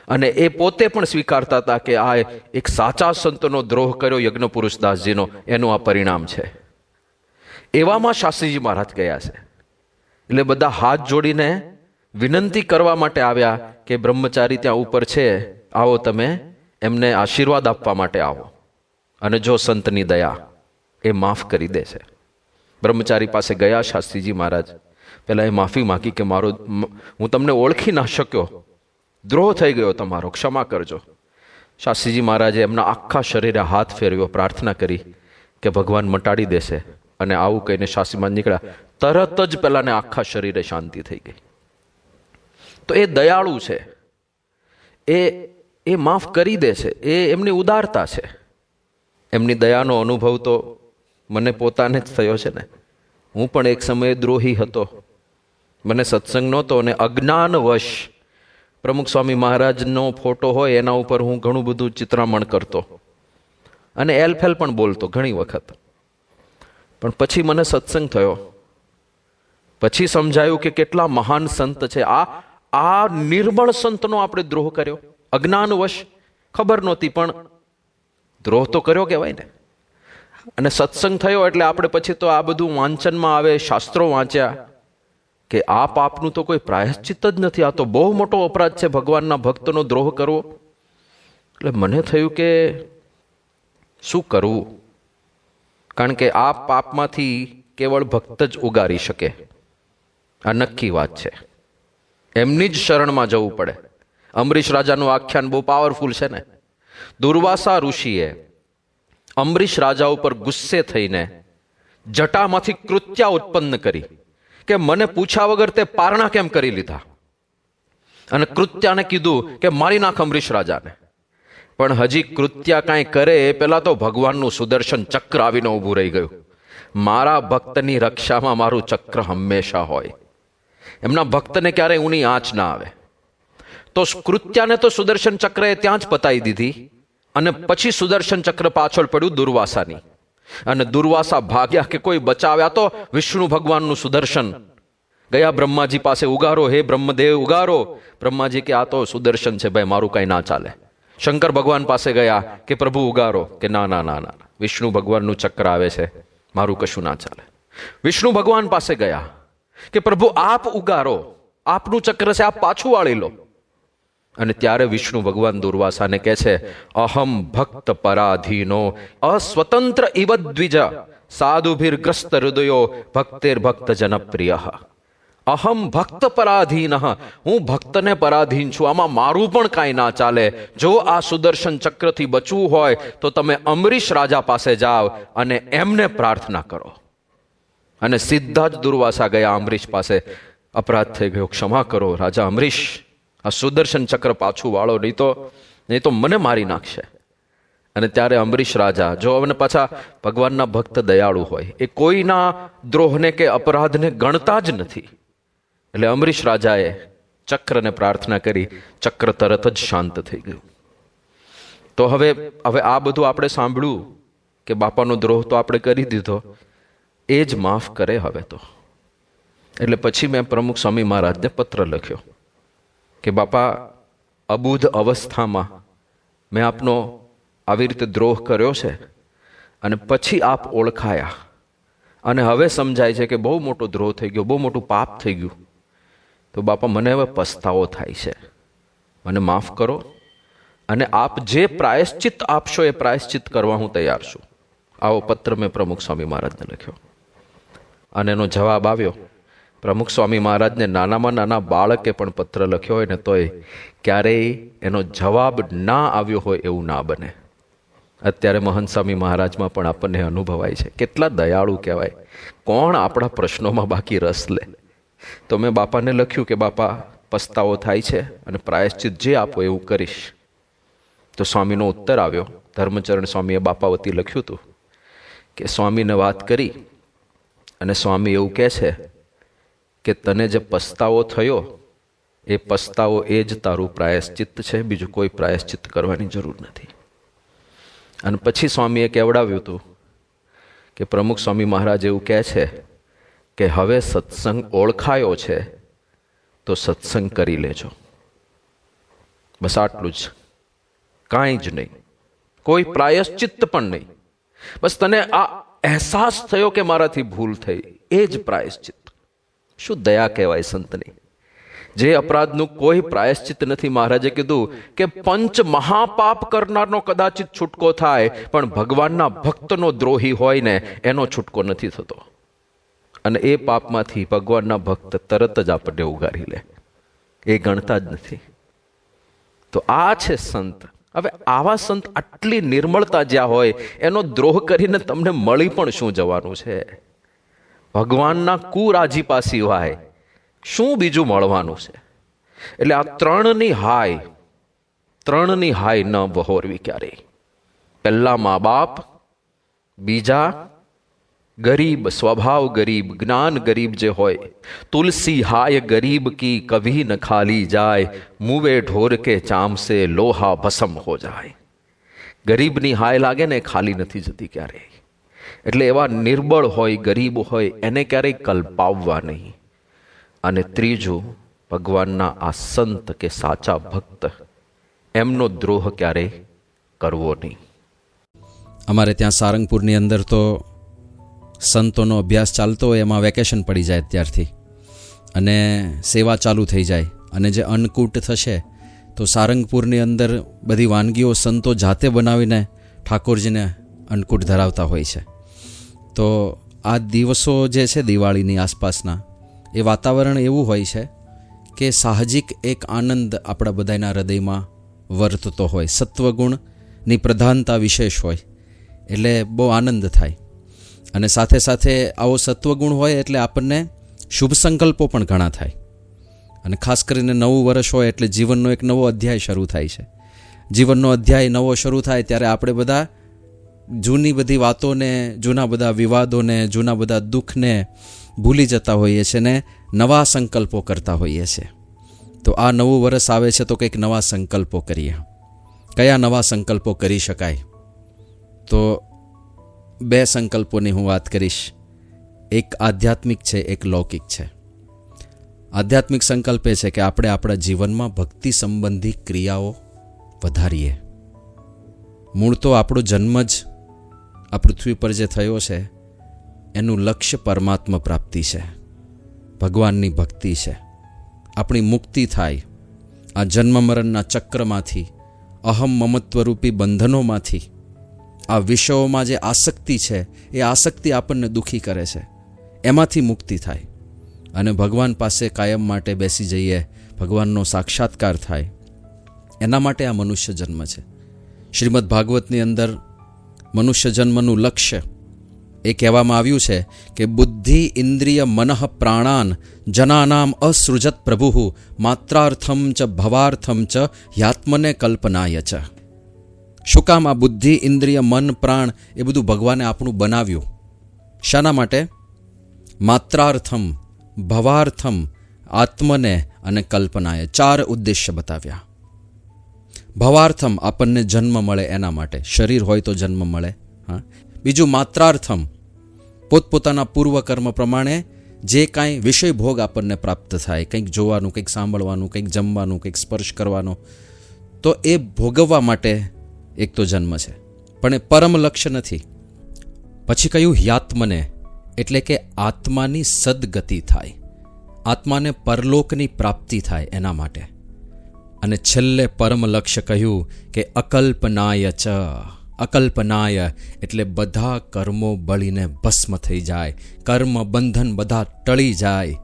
અને એ પોતે પણ સ્વીકારતા હતા કે આ એક સાચા સંતનો દ્રોહ કર્યો યજ્ઞ પુરુષદાસજીનો, એનું આ પરિણામ છે. એવામાં શાસ્ત્રીજી મહારાજ ગયા છે. એટલે બધા હાથ જોડીને વિનંતી કરવા માટે આવ્યા કે બ્રહ્મચારી ત્યાં ઉપર છે, આવો તમે એમને આશીર્વાદ આપવા માટે આવો, અને જો સંતની દયા એ માફ કરી દે છે. બ્રહ્મચારી પાસે ગયા શાસ્ત્રીજી મહારાજ. પહેલા એ માફી માગી કે હું તમને ઓળખી ના શક્યો, દ્રોહ થઈ ગયો તમારો, ક્ષમા કરજો. શાસ્ત્રીજી મહારાજે એમના આખા શરીરે હાથ ફેરવ્યો, પ્રાર્થના કરી કે ભગવાન મટાડી દેશે. અને આવું કહીને શાસ્ત્રીમાં નીકળ્યા. તરત જ પેલાને આખા શરીરે શાંતિ થઈ ગઈ. તો એ દયાળુ છે, એ માફ કરી દે છે, એ એમની ઉદારતા છે. એમની દયાનો અનુભવ તો મને પોતાને જ થયો છે ને. હું પણ એક સમયે દ્રોહી હતો, મને સત્સંગ નહોતો, અને અજ્ઞાનવશ પ્રમુખ સ્વામી મહારાજનો ફોટો હોય એના ઉપર હું ઘણું બધું ચિત્રામણ કરતો, અને એલફેલ પણ બોલતો ઘણી વખત. પણ પછી મને સત્સંગ થયો, પછી સમજાયું કે કેટલા મહાન સંત છે. આ નિર્મળ સંતનો આપણે દ્રોહ કર્યો, અજ્ઞાનવશ, ખબર નહોતી, પણ દ્રોહ તો કર્યો કહેવાય ને. અને સત્સંગ થયો એટલે આપણે પછી તો આ બધું વાંચનમાં આવે, શાસ્ત્રો વાંચ્યા કે આ પાપનું તો કોઈ પ્રાયશ્ચિત જ નથી, આ તો બહુ મોટો અપરાધ છે ભગવાનના ભક્તનો દ્રોહ કરવો. એટલે મને થયું કે શું કરવું, કારણ કે આ પાપમાંથી કેવળ ભક્ત જ ઉગારી શકે, આ નક્કી વાત છે. એમની જ શરણમાં જવું પડે. અંબરીશ રાજાનું આખ્યાન બહુ પાવરફુલ છે ને. દુર્વાસા ઋષિએ અંબરીશ રાજા ઉપર ગુસ્સે થઈને જટામાંથી કૃત્યા ઉત્પન્ન કરી કે મને પૂછ્યા વગર તે પારણા કેમ કરી લીધા, અને કૃત્યાને કીધું કે મારી નાખ અંબરીશ રાજાને. પણ હજી કૃત્યા કાંઈ કરે પેલા તો ભગવાનનું સુદર્શન ચક્ર આવીને ઊભું રહી ગયું. મારા ભક્તની રક્ષામાં મારું ચક્ર હંમેશા હોય, એમના ભક્તને ક્યારેય ઊની આંચ ના આવે. તો કૃત્યાને તો સુદર્શન ચક્રએ ત્યાં જ પતાવી દીધી, અને પછી સુદર્શન ચક્ર પાછળ પડ્યું દુર્વાસાની, અને દુર્વાસા ભાગ્યા કે કોઈ બચાવ્યા તો વિષ્ણુ ભગવાનનું સુદર્શન. ગયા બ્રહ્માજી પાસે, ઉગારો હે બ્રહ્મદેવ ઉગારો. બ્રહ્માજી કે આ તો સુદર્શન છે ભાઈ, મારું કઈ ના ચાલે. શંકર ભગવાન પાસે ગયા કે પ્રભુ ઉગારો, કે ના ના ના ના, વિષ્ણુ ભગવાનનું ચક્ર આવે છે, મારું કશું ના ચાલે. વિષ્ણુ ભગવાન પાસે ગયા કે પ્રભુ આપ ઉગારો, આપનું ચક્ર છે, આપ પાછું વાળી લો. અને ત્યારે વિષ્ણુ ભગવાન દુર્વાસાને કહે છે, અહમ ભક્ત પરાધીનો અસ્વતંત્ર ઇવ દ્વિજ સાધુભીર ગ્રસ્ત હૃદયો ભક્તેર ભક્ત જનપ્રિય. અહમ ભક્ત પરાધીન, હું ભક્તને પરાધીન છું, આમાં મારું પણ કાંઈ ના ચાલે. જો આ સુદર્શન ચક્રથી બચવું હોય તો તમે અંબરીશ રાજા પાસે જાઓ અને એમને પ્રાર્થના કરો. અને સીધા જ દુર્વાસા ગયા અંબરીશ પાસે. અપરાધ થઈ ગયો, ક્ષમા કરો રાજા અંબરીશ, આ સુદર્શન ચક્ર પાછું વાળો, નહીં તો મને મારી નાખશે. અને ત્યારે અંબરીશ રાજા, જો અને પાછા ભગવાનના ભક્ત દયાળુ હોય, એ કોઈના દ્રોહને કે અપરાધને ગણતા જ નથી. એટલે અંબરીશ રાજાએ ચક્રને પ્રાર્થના કરી, ચક્ર તરત જ શાંત થઈ ગયું. તો હવે આ બધું આપણે સાંભળ્યું કે બાપાનો દ્રોહ તો આપણે કરી દીધો, એ જ માફ કરે હવે તો. એટલે પછી મેં પ્રમુખ સ્વામી મહારાજને પત્ર લખ્યો કે બાપા, અબુધ અવસ્થામાં મેં આપનો આવી રીતે દ્રોહ કર્યો છે, અને પછી આપ ઓળખાયા, અને હવે સમજાય છે કે બહુ મોટો દ્રોહ થઈ ગયો, બહુ મોટું પાપ થઈ ગયું. તો બાપા મને હવે પસ્તાવો થાય છે, મને માફ કરો, અને આપ જે પ્રાયશ્ચિત આપશો એ પ્રાયશ્ચિત કરવા હું તૈયાર છું. આવો પત્ર મેં પ્રમુખ સ્વામી મહારાજને લખ્યો. અને એનો જવાબ આવ્યો. પ્રમુખ સ્વામી મહારાજને નાનામાં નાના બાળકે પણ પત્ર લખ્યો હોય ને તોય ક્યારેય એનો જવાબ ના આવ્યો હોય એવું ના બને. અત્યારે મહંત સ્વામી મહારાજમાં પણ આપણને અનુભવાય છે, કેટલા દયાળુ કહેવાય. કોણ આપણા પ્રશ્નોમાં બાકી રસ લે? તો મેં બાપાને લખ્યું કે બાપા, પસ્તાવો થાય છે, અને પ્રાયશ્ચિત જે આપો એવું કરીશ. તો સ્વામીનો ઉત્તર આવ્યો. ધર્મચરણ સ્વામીએ બાપા વતી લખ્યું હતું કે સ્વામીને વાત કરી, અને સ્વામી એવું કહે છે કે તને જે પસ્તાવો થયો એ પસ્તાવો એ જ તારું પ્રાયશ્ચિત છે, બીજું કોઈ પ્રાયશ્ચિત કરવાની જરૂર નથી. અને પછી સ્વામીએ કહેવડાવ્યું હતું કે પ્રમુખ સ્વામી મહારાજ એવું કહે છે કે હવે સત્સંગ ઓળખાયો છે તો સત્સંગ કરી લેજો. બસ આટલું જ, કાંઈ જ નહીં, કોઈ પ્રાયશ્ચિત્ત પણ નહીં. બસ તને આ અહેસાસ થયો કે મારાથી ભૂલ થઈ, એ જ પ્રાયશ્ચિત્ત. શું દયા કહેવાય સંતની! જે અપરાધનું કોઈ પ્રાયશ્ચિત નથી. મહારાજે કીધું કે પંચ મહાપાપ કરનારનો કદાચિત છૂટકો થાય, પણ ભગવાનના ભક્તનો દ્રોહી હોય ને એનો છૂટકો નથી થતો. અને એ પાપમાંથી ભગવાનના ભક્ત તરત જ આપણને ઉગારી લે, એ ગણતા જ નથી. તો આ છે સંત. હવે આવા સંત આટલી નિર્મળતા જ્યાં હોય, એનો દ્રોહ કરીને તમને મળી પણ શું જવાનું છે? ભગવાનના કુરાજીપા સિવાય શું બીજું મળવાનું છે? એટલે આ ત્રણની હાય ન વહોરવી ક્યારેય. પહેલા મા બાપ, બીજા ગરીબ, સ્વભાવ ગરીબ, જ્ઞાન ગરીબ જે હોય. તુલસી હાય ગરીબ કી કભી ન ખાલી જાય, મુવે ઢોર કે ચામ સે લોહા ભસમ હો જાય. ગરીબની હાય લાગે ને ખાલી નથી જતી ક્યારેય. એટલે એવા નિર્બળ હોય, ગરીબ હોય, એને ક્યારેય કલ્પાવવા નહીં. અને ત્રીજું, ભગવાનના આ સંત કે સાચા ભક્ત, એમનો દ્રોહ ક્યારેય કરવો નહીં. અમારે ત્યાં સારંગપુરની અંદર તો સંતોનો અભ્યાસ ચાલતો હોય, એમાં વેકેશન પડી જાય ત્યારથી અને સેવા ચાલુ થઈ જાય. અને જે અન્નકૂટ થશે તો સારંગપુરની અંદર બધી વાનગીઓ સંતો જાતે બનાવીને ઠાકોરજીને અન્નકૂટ ધરાવતા હોય છે. તો આ દિવસો જે છે દિવાળીની આસપાસના, એ વાતાવરણ એવું હોય છે કે સાહજિક એક આનંદ આપણા બધાના હૃદયમાં વર્તતો હોય. સત્વગુણની પ્રધાનતા વિશેષ હોય એટલે બહુ આનંદ થાય. અને સાથે સાથે આવો સત્વગુણ હોય એટલે આપણને શુભ સંકલ્પો પણ ઘણા થાય. અને ખાસ કરીને નવું વર્ષ હોય એટલે જીવનનો એક નવો અધ્યાય શરૂ થાય છે. જીવનનો અધ્યાય નવો શરૂ થાય ત્યારે આપણે બધા જૂની બધી વાતોને, જૂના બધા વિવાદોને, જૂના બધા દુઃખને ભૂલી જતા હોઈએ છીએ ને નવા સંકલ્પો કરતા હોઈએ છીએ. તો આ નવું વર્ષ આવે છે તો કંઈક નવા સંકલ્પો કરીએ. કયા નવા સંકલ્પો કરી શકાય? તો બે સંકલ્પોની હું વાત કરીશ. એક આધ્યાત્મિક છે, એક લૌકિક છે. આધ્યાત્મિક સંકલ્પ એ છે કે આપણે આપણા જીવનમાં ભક્તિ સંબંધી ક્રિયાઓ વધારીએ. મૂળ તો આપણો જન્મ જ આ પૃથ્વી પર જે થયો છે એનું લક્ષ્ય પરમાત્મા પ્રાપ્તિ છે, ભગવાનની ભક્તિ છે. આપણી મુક્તિ થાય આ જન્મ મરણના ચક્રમાંથી, અહમ મમત્વરૂપી બંધનોમાંથી. આ વિષયોમાં જે આસક્તિ છે એ આસક્તિ આપણને દુઃખી કરે છે, એમાંથી મુક્તિ થાય અને ભગવાન પાસે કાયમ માટે બેસી જઈએ, ભગવાનનો સાક્ષાત્કાર થાય. એના માટે આ મનુષ્ય જન્મ છે. શ્રીમદ ભાગવતની અંદર મનુષ્ય જન્મનું લક્ષ્ય એ કહેવામાં આવ્યું છે કે બુદ્ધિ ઇન્દ્રિય મનઃ પ્રાણાન જનાનામ અસૃજત પ્રભુ માત્રાર્થમ ચ ભવાર્થમ ચ યાત્મને કલ્પનાય ચ. શું કામ આ બુદ્ધિ ઇન્દ્રિય મન પ્રાણ એ બધું ભગવાને આપણું બનાવ્યું? શાના માટે? માત્રાર્થમ, ભવાર્થમ, આત્મને અને કલ્પનાએ. 4 ઉદ્દેશ્ય બતાવ્યા. ભવાર્થમ આપણને જન્મ મળે એના માટે, શરીર હોય તો જન્મ મળે. હા. બીજું માત્રાર્થમ, પોતપોતાના પૂર્વકર્મ પ્રમાણે જે કાંઈ વિષય ભોગ આપણને પ્રાપ્ત થાય, કંઈક જોવાનું, કંઈક સાંભળવાનું, કંઈક જમવાનું, કંઈક સ્પર્શ કરવાનો, તો એ ભોગવવા માટે એક તો જન્મ છે. પણ એ પરમ લક્ષ્ય નથી. પછી કહ્યું યાત્મને, એટલે કે આત્માની સદગતિ થાય, આત્માને પરલોકની પ્રાપ્તિ થાય એના માટે. અને છેલ્લે પરમ લક્ષ્ય કહ્યું કે અકલ્પનાય ચ. અકલ્પનાય એટલે બધા કર્મો બળીને ભસ્મ થઈ જાય, કર્મ બંધન બધા ટળી જાય,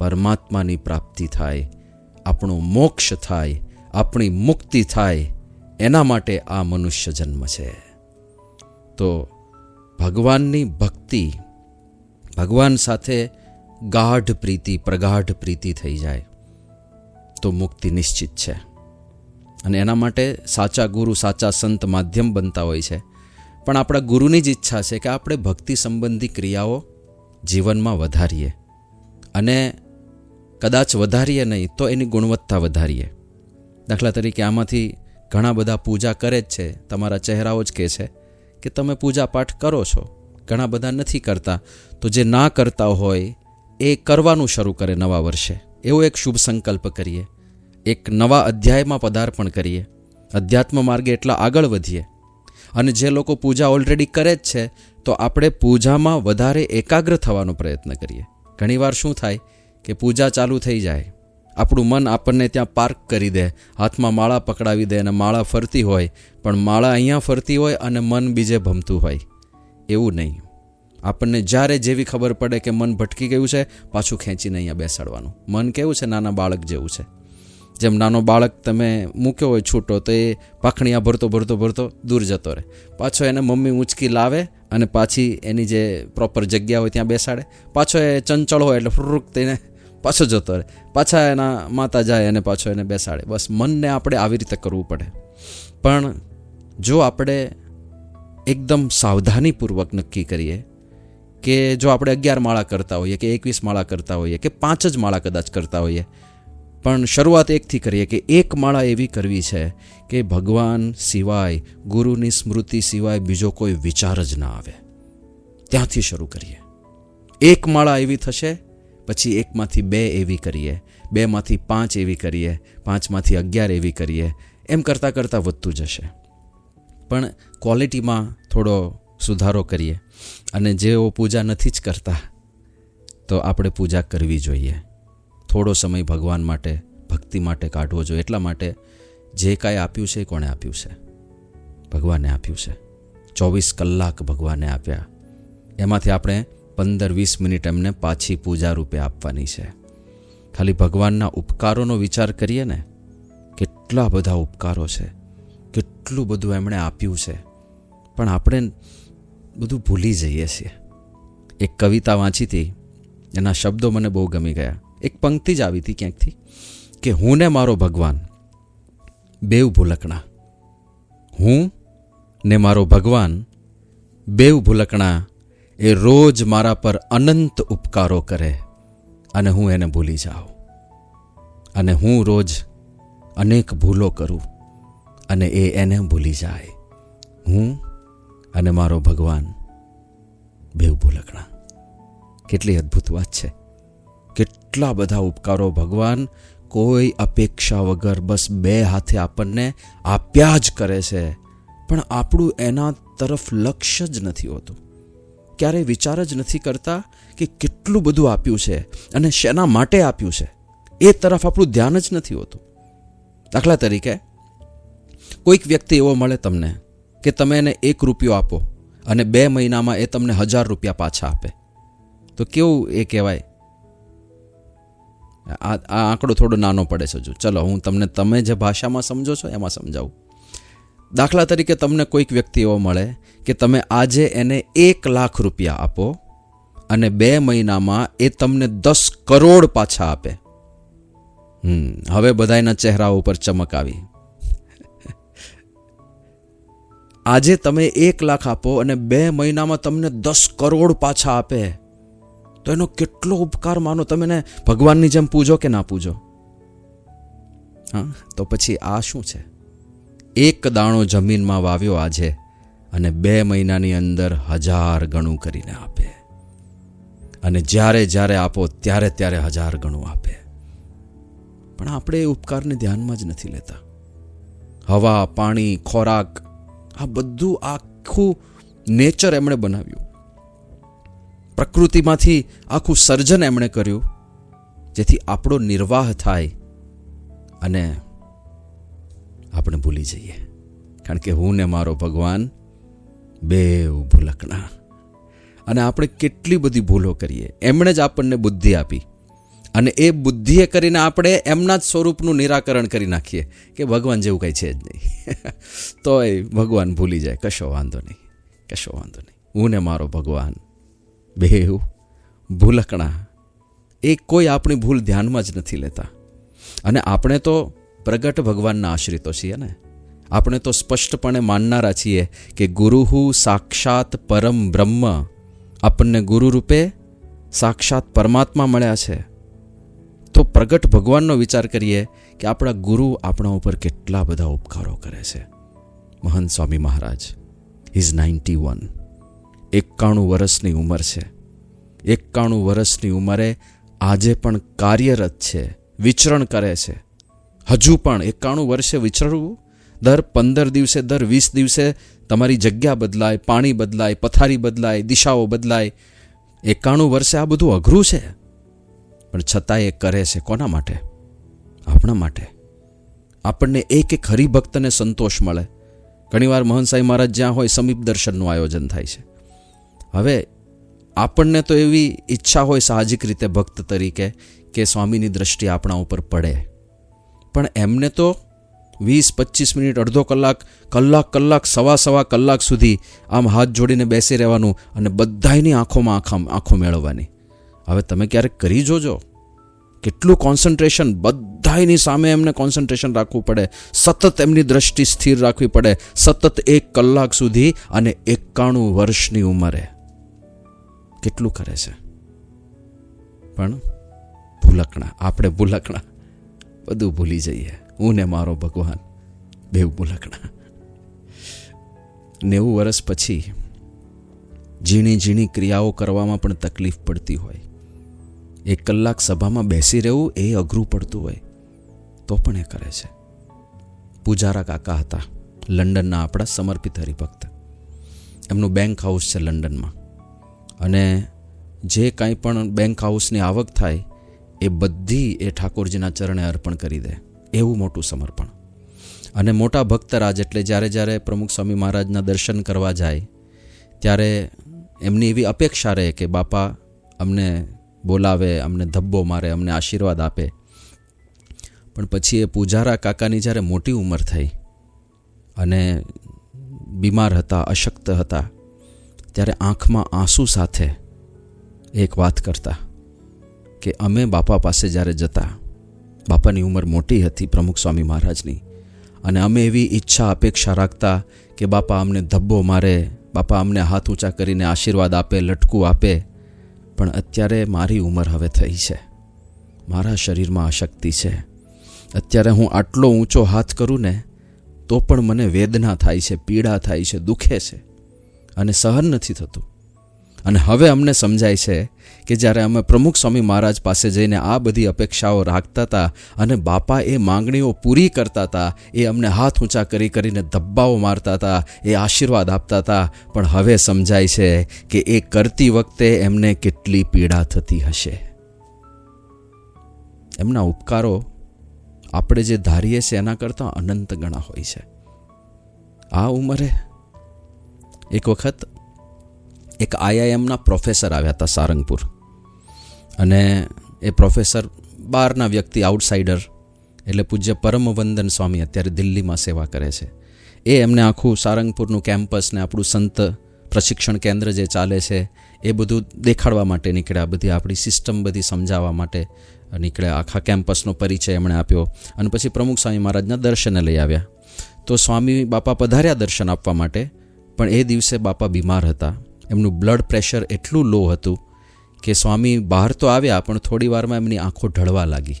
પરમાત્માની પ્રાપ્તિ થાય, આપણો મોક્ષ થાય, આપણી મુક્તિ થાય. એના માટે આ મનુષ્ય જન્મ છે. તો ભગવાનની ભક્તિ, ભગવાન સાથે ગાઢ પ્રીતિ, પ્રગાઢ પ્રીતિ થઈ જાય તો મુક્તિ નિશ્ચિત છે. અને એના માટે સાચા ગુરુ, સાચા સંત માધ્યમ બનતા હોય છે. પણ આપણા ગુરુની જ ઈચ્છા છે કે આપણે ભક્તિ સંબંધી ક્રિયાઓ જીવનમાં વધારીએ. અને કદાચ વધારીએ નહીં તો એની ગુણવત્તા વધારીએ. દાખલા તરીકે આમાંથી ઘણા બધા પૂજા કરે જ છે, તમારા ચહેરાઓ જ કહે છે કે તમે પૂજા પાઠ કરો છો. ઘણા બધા નથી કરતા, તો જે ના કરતા હોય એ કરવાનું શરૂ કરે નવા વર્ષે. એવો એક શુભ સંકલ્પ કરીએ. એક નવા અધ્યાયમાં પદાર્પણ કરીએ, અધ્યાત્મ માર્ગે એટલા આગળ વધીએ. અને જે લોકો પૂજા ઓલરેડી કરે જ છે તો આપણે પૂજામાં વધારે એકાગ્ર થવાનો પ્રયત્ન કરીએ. ઘણીવાર શું થાય કે પૂજા ચાલુ થઈ જાય, આપણું મન આપણને ત્યાં પાર્ક કરી દે, હાથમાં માળા પકડાવી દે અને માળા ફરતી હોય, પણ માળા અહીંયા ફરતી હોય અને મન બીજે ભમતું હોય. એવું નહીં. આપણને જ્યારે જેવી ખબર પડે કે મન ભટકી ગયું છે, પાછું ખેંચીને અહીંયા બેસાડવાનું. મન કેવું છે? નાના બાળક જેવું છે. જેમ નાનો બાળક તમે મૂક્યો હોય છૂટો તો એ પાખણીયા ભરતો ભરતો ભરતો દૂર જતો રહે, પાછો એને મમ્મી ઊંચકી લાવે અને પાછી એની જે પ્રોપર જગ્યા હોય ત્યાં બેસાડે. પાછો એ ચંચળ હોય એટલે ફ્રુક થઈને પાછો જતો રહે, પાછા એના માતા જાય અને પાછો એને બેસાડે. બસ મનને આપણે આવી રીતે કરવું પડે. પણ જો આપણે એકદમ સાવધાનીપૂર્વક નક્કી કરીએ કે જો આપણે 11 માળા કરતા હોઈએ કે 21 માળા કરતા હોઈએ કે 5 જ માળા કદાચ કરતા હોઈએ, પણ શરૂઆત એકથી કરીએ કે એક માળા એવી કરવી છે કે ભગવાન સિવાય, ગુરુની સ્મૃતિ સિવાય બીજો કોઈ વિચાર જ ના આવે. ત્યાંથી શરૂ કરીએ. એક માળા એવી થશે, પછી 1માંથી 2 એવી કરીએ, 2માંથી 5 એવી કરીએ, 5માંથી 11 એવી કરીએ. એમ કરતાં કરતાં વધતું જશે. પણ ક્વોલિટીમાં થોડો સુધારો કરીએ. અને જેઓ પૂજા નથી જ કરતા તો આપણે પૂજા કરવી જોઈએ. થોડો સમય ભગવાન માટે, ભક્તિ માટે કાઢવો જોઈએ. એટલા માટે જે કાંઈ આપ્યું છે એ કોણે આપ્યું છે? ભગવાને આપ્યું છે. 24 કલાક ભગવાને આપ્યા. એમાંથી આપણે 15-20 મિનિટ એમને પાછી પૂજા રૂપે આપવાની છે. ખાલી ભગવાનના ઉપકારોનો વિચાર કરીએ ને, કેટલા બધા ઉપકારો છે, કેટલું બધું એમણે આપ્યું છે, પણ આપણે બધું ભૂલી જઈએ છીએ. એક કવિતા વાંચી હતી, એના શબ્દો મને બહુ ગમી ગયા. એક પંક્તિ જ આવી હતી ક્યાંકથી કે હું ને મારો ભગવાન બેવ ભૂલકણા. હું ને મારો ભગવાન બેવ ભૂલકણા, એ રોજ મારા પર અનંત ઉપકારો કરે અને હું એને ભૂલી જાઉં. અને હું રોજ અનેક ભૂલો કરું અને એ એને ભૂલી જાય. હું અને મારો ભગવાન બેવ ભૂલકણા. કેટલી અદ્ભુત વાત છે. કેટલા બધા ઉપકારો ભગવાન કોઈ અપેક્ષા વગર બસ 2 હાથે આપણને આપ્યા જ કરે છે. પણ આપણું એના તરફ લક્ષ્ય જ નથી હોતું. ક્યારેય વિચાર જ નથી કરતા કે કેટલું બધું આપ્યું છે અને શેના માટે આપ્યું છે, એ તરફ આપણું ધ્યાન જ નથી હોતું. દાખલા તરીકે કોઈક વ્યક્તિ એવો મળે તમને કે તમે એને 1 રૂપિયો આપો અને 2 મહિનામાં એ તમને 1000 રૂપિયા પાછા આપે, તો કેવું એ કહેવાય? આ આંકડો થોડો નાનો પડે છે. ચલો હું તમને, તમે જે ભાષામાં સમજો છો એમાં સમજાવું. દાખલા તરીકે તમને કોઈક વ્યક્તિ એવો મળે કે તમે આજે એને 1 લાખ રૂપિયા આપો અને 2 મહિનામાં એ તમને 10 કરોડ પાછા આપે. હવે બધાના ચહેરા ઉપર ચમક આવી. આજે તમે 1 લાખ આપો અને 2 મહિનામાં તમને 10 કરોડ પાછા આપે, તો એનો કેટલો ઉપકાર માનો. તમે એને ભગવાનની જેમ પૂજો કે ના પૂજો? હા, તો પછી આ શું છે? 1 દાણો જમીનમાં વાવ્યો આજે અને 2 મહિનાની અંદર 1000 ગણું કરીને આપે. અને જ્યારે જ્યારે આપો ત્યારે ત્યારે 1000 ગણું આપે. પણ આપણે એ ઉપકારને ધ્યાનમાં જ નથી લેતા. હવા, પાણી, ખોરાક, આ બધું આખું નેચર એમણે બનાવ્યું. પ્રકૃતિમાંથી આખું સર્જન એમણે કર્યું જેથી આપણો નિર્વાહ થાય અને આપણે ભૂલી જઈએ. કારણ કે હું ને મારો ભગવાન બેવ ભૂલકણા. અને આપણે કેટલી બધી ભૂલો કરીએ. એમણે જ આપણને બુદ્ધિ આપી અને એ બુદ્ધિએ કરીને આપણે એમના જ સ્વરૂપનું નિરાકરણ કરી નાખીએ કે ભગવાન જેવું કંઈ છે જ નહીં. તોય ભગવાન ભૂલી જાય. કશો વાંધો નહીં, કશો વાંધો નહીં. હું ને મારો ભગવાન બેવ ભૂલકણા. એ કોઈ આપણી ભૂલ ધ્યાનમાં જ નથી લેતા. અને આપણે તો પ્રગટ ભગવાનના આશ્રિતો છીએ ને. આપણે તો સ્પષ્ટપણે માનનારા છીએ કે ગુરુહુ સાક્ષાત પરમ બ્રહ્મ. આપણને ગુરુ રૂપે સાક્ષાત પરમાત્મા મળ્યા છે. તો પ્રગટ ભગવાનનો વિચાર કરીએ કે આપણા ગુરુ આપણા ઉપર કેટલા બધા ઉપકારો કરે છે. મહંત સ્વામી મહારાજ, ઇઝ 91, 91 વર્ષની ઉંમર છે. 91 વર્ષની ઉંમરે આજે પણ કાર્યરત છે, વિચરણ કરે છે. હજુ પણ 91 વર્ષે વિચરવું, દર 15 દિવસે, દર 20 દિવસે તમારી જગ્યા બદલાય, પાણી બદલાય, પથારી બદલાય, દિશાઓ બદલાય. 91 વર્ષે આ બધું અઘરું છે, પણ છતાં એ કરે છે. કોના માટે? આપણા માટે. આપણને એક હરિભક્તને સંતોષ મળે. ઘણીવાર મહંત સાંઈ મહારાજ જ્યાં હોય સમીપ દર્શનનું આયોજન થાય છે. હવે આપણને તો એવી ઈચ્છા હોય સાહજિક રીતે ભક્ત તરીકે કે સ્વામીની દ્રષ્ટિ આપણા ઉપર પડે, પણ એમને તો 20-25 મિનિટ, અડધો કલાક, સવા કલાક સુધી આમ હાથ જોડીને બેસી રહેવાનું અને બધાયની આંખોમાં આંખો મેળવવાની. હવે તમે ક્યારેક કરી જોજો, કેટલું કોન્સન્ટ્રેશન, બધાયની સામે એમને કોન્સન્ટ્રેશન રાખવું પડે, સતત એમની દ્રષ્ટિ સ્થિર રાખવી પડે, સતત 1 કલાક સુધી, અને 91 વર્ષની ઉંમરે. કેટલું કરે છે. પણ ભૂલકણા, આપણે ભૂલકણા બધું ભૂલી જઈએ. હું ને મારો ભગવાન બેવ ભૂલકણા. 90 વર્ષ પછી ઝીણી ક્રિયાઓ કરવામાં પણ તકલીફ પડતી હોય. 1 કલાક સભામાં બેસી રહેવું એ અઘરું પડતું હોય, તો પણ એ કરે છે. પૂજારા કાકા હતા, લંડનના આપણા સમર્પિત હરિભક્ત. એમનું બેંક હાઉસ છે લંડનમાં, અને જે કાંઈ પણ બેંક હાઉસની આવક થાય એ બધી એ ઠાકોરજીના ચરણે અર્પણ કરી દે. એવું મોટું સમર્પણ. અને મોટા ભક્તરાજ એટલે જ્યારે પ્રમુખ સ્વામી મહારાજના દર્શન કરવા જાય ત્યારે એમની એવી અપેક્ષા રહે કે બાપા અમને બોલાવે, અમને ધબ્બો મારે, અમને આશીર્વાદ આપે. પણ પછી એ પૂજારા કાકાની જ્યારે મોટી ઉંમર થઈ અને બીમાર હતા, અશક્ત હતા, ત્યારે આંખમાં આંસુ સાથે એક વાત કરતા કે અમે બાપા પાસે જ્યારે જતા, બાપાની ઉંમર મોટી હતી પ્રમુખ સ્વામી મહારાજની, અને અમે એવી ઈચ્છા અપેક્ષા રાખતા કે બાપા અમને ધબ્બો મારે, બાપા અમને હાથ ઊંચા કરીને આશીર્વાદ આપે, લટકું આપે. પણ અત્યારે મારી ઉંમર હવે થઈ છે, મારા શરીરમાં અશક્તિ છે. અત્યારે હું આટલો ઊંચો હાથ કરું ને તો પણ મને વેદના થાય છે, પીડા થાય છે, દુખે છે, અને સહન નથી થતું. અને હવે અમને સમજાય છે કે જ્યારે અમે પ્રમુખ સ્વામી મહારાજ પાસે જઈને આ બધી અપેક્ષાઓ રાખતા હતા અને બાપા એ માંગણીઓ પૂરી કરતા હતા, એ અમને હાથ ઊંચા કરીને ધબ્બાઓ મારતા હતા, એ આશીર્વાદ આપતા હતા, પણ હવે સમજાય છે કે એ કરતી વખતે એમને કેટલી પીડા થતી હશે. એમના ઉપકારો આપણે જે ધારીએ છીએ એના કરતાં અનંત ગણા હોય છે. આ ઉંમરે એક વખત એક IIMના પ્રોફેસર આવ્યા હતા સારંગપુર, અને એ પ્રોફેસર બહારના વ્યક્તિ, આઉટસાઇડર, એટલે પૂજ્ય પરમવંદન સ્વામી અત્યારે દિલ્હીમાં સેવા કરે છે. એ એમને આખું સારંગપુરનું કેમ્પસ ને આપણું સંત પ્રશિક્ષણ કેન્દ્ર જે ચાલે છે એ બધું દેખાડવા માટે નીકળ્યા, બધી આપણી સિસ્ટમ બધી સમજાવવા માટે નીકળ્યા. આખા કેમ્પસનો પરિચય એમણે આપ્યો, અને પછી પ્રમુખ સ્વામી મહારાજના દર્શને લઈ આવ્યા. તો સ્વામી બાપા પધાર્યા દર્શન આપવા માટે, પણ એ દિવસે બાપા બીમાર હતા. એમનું બ્લડ પ્રેશર એટલું લો હતું કે સ્વામી બહાર તો આવ્યા, પણ થોડી વારમાં એમની આંખો ઢળવા લાગી.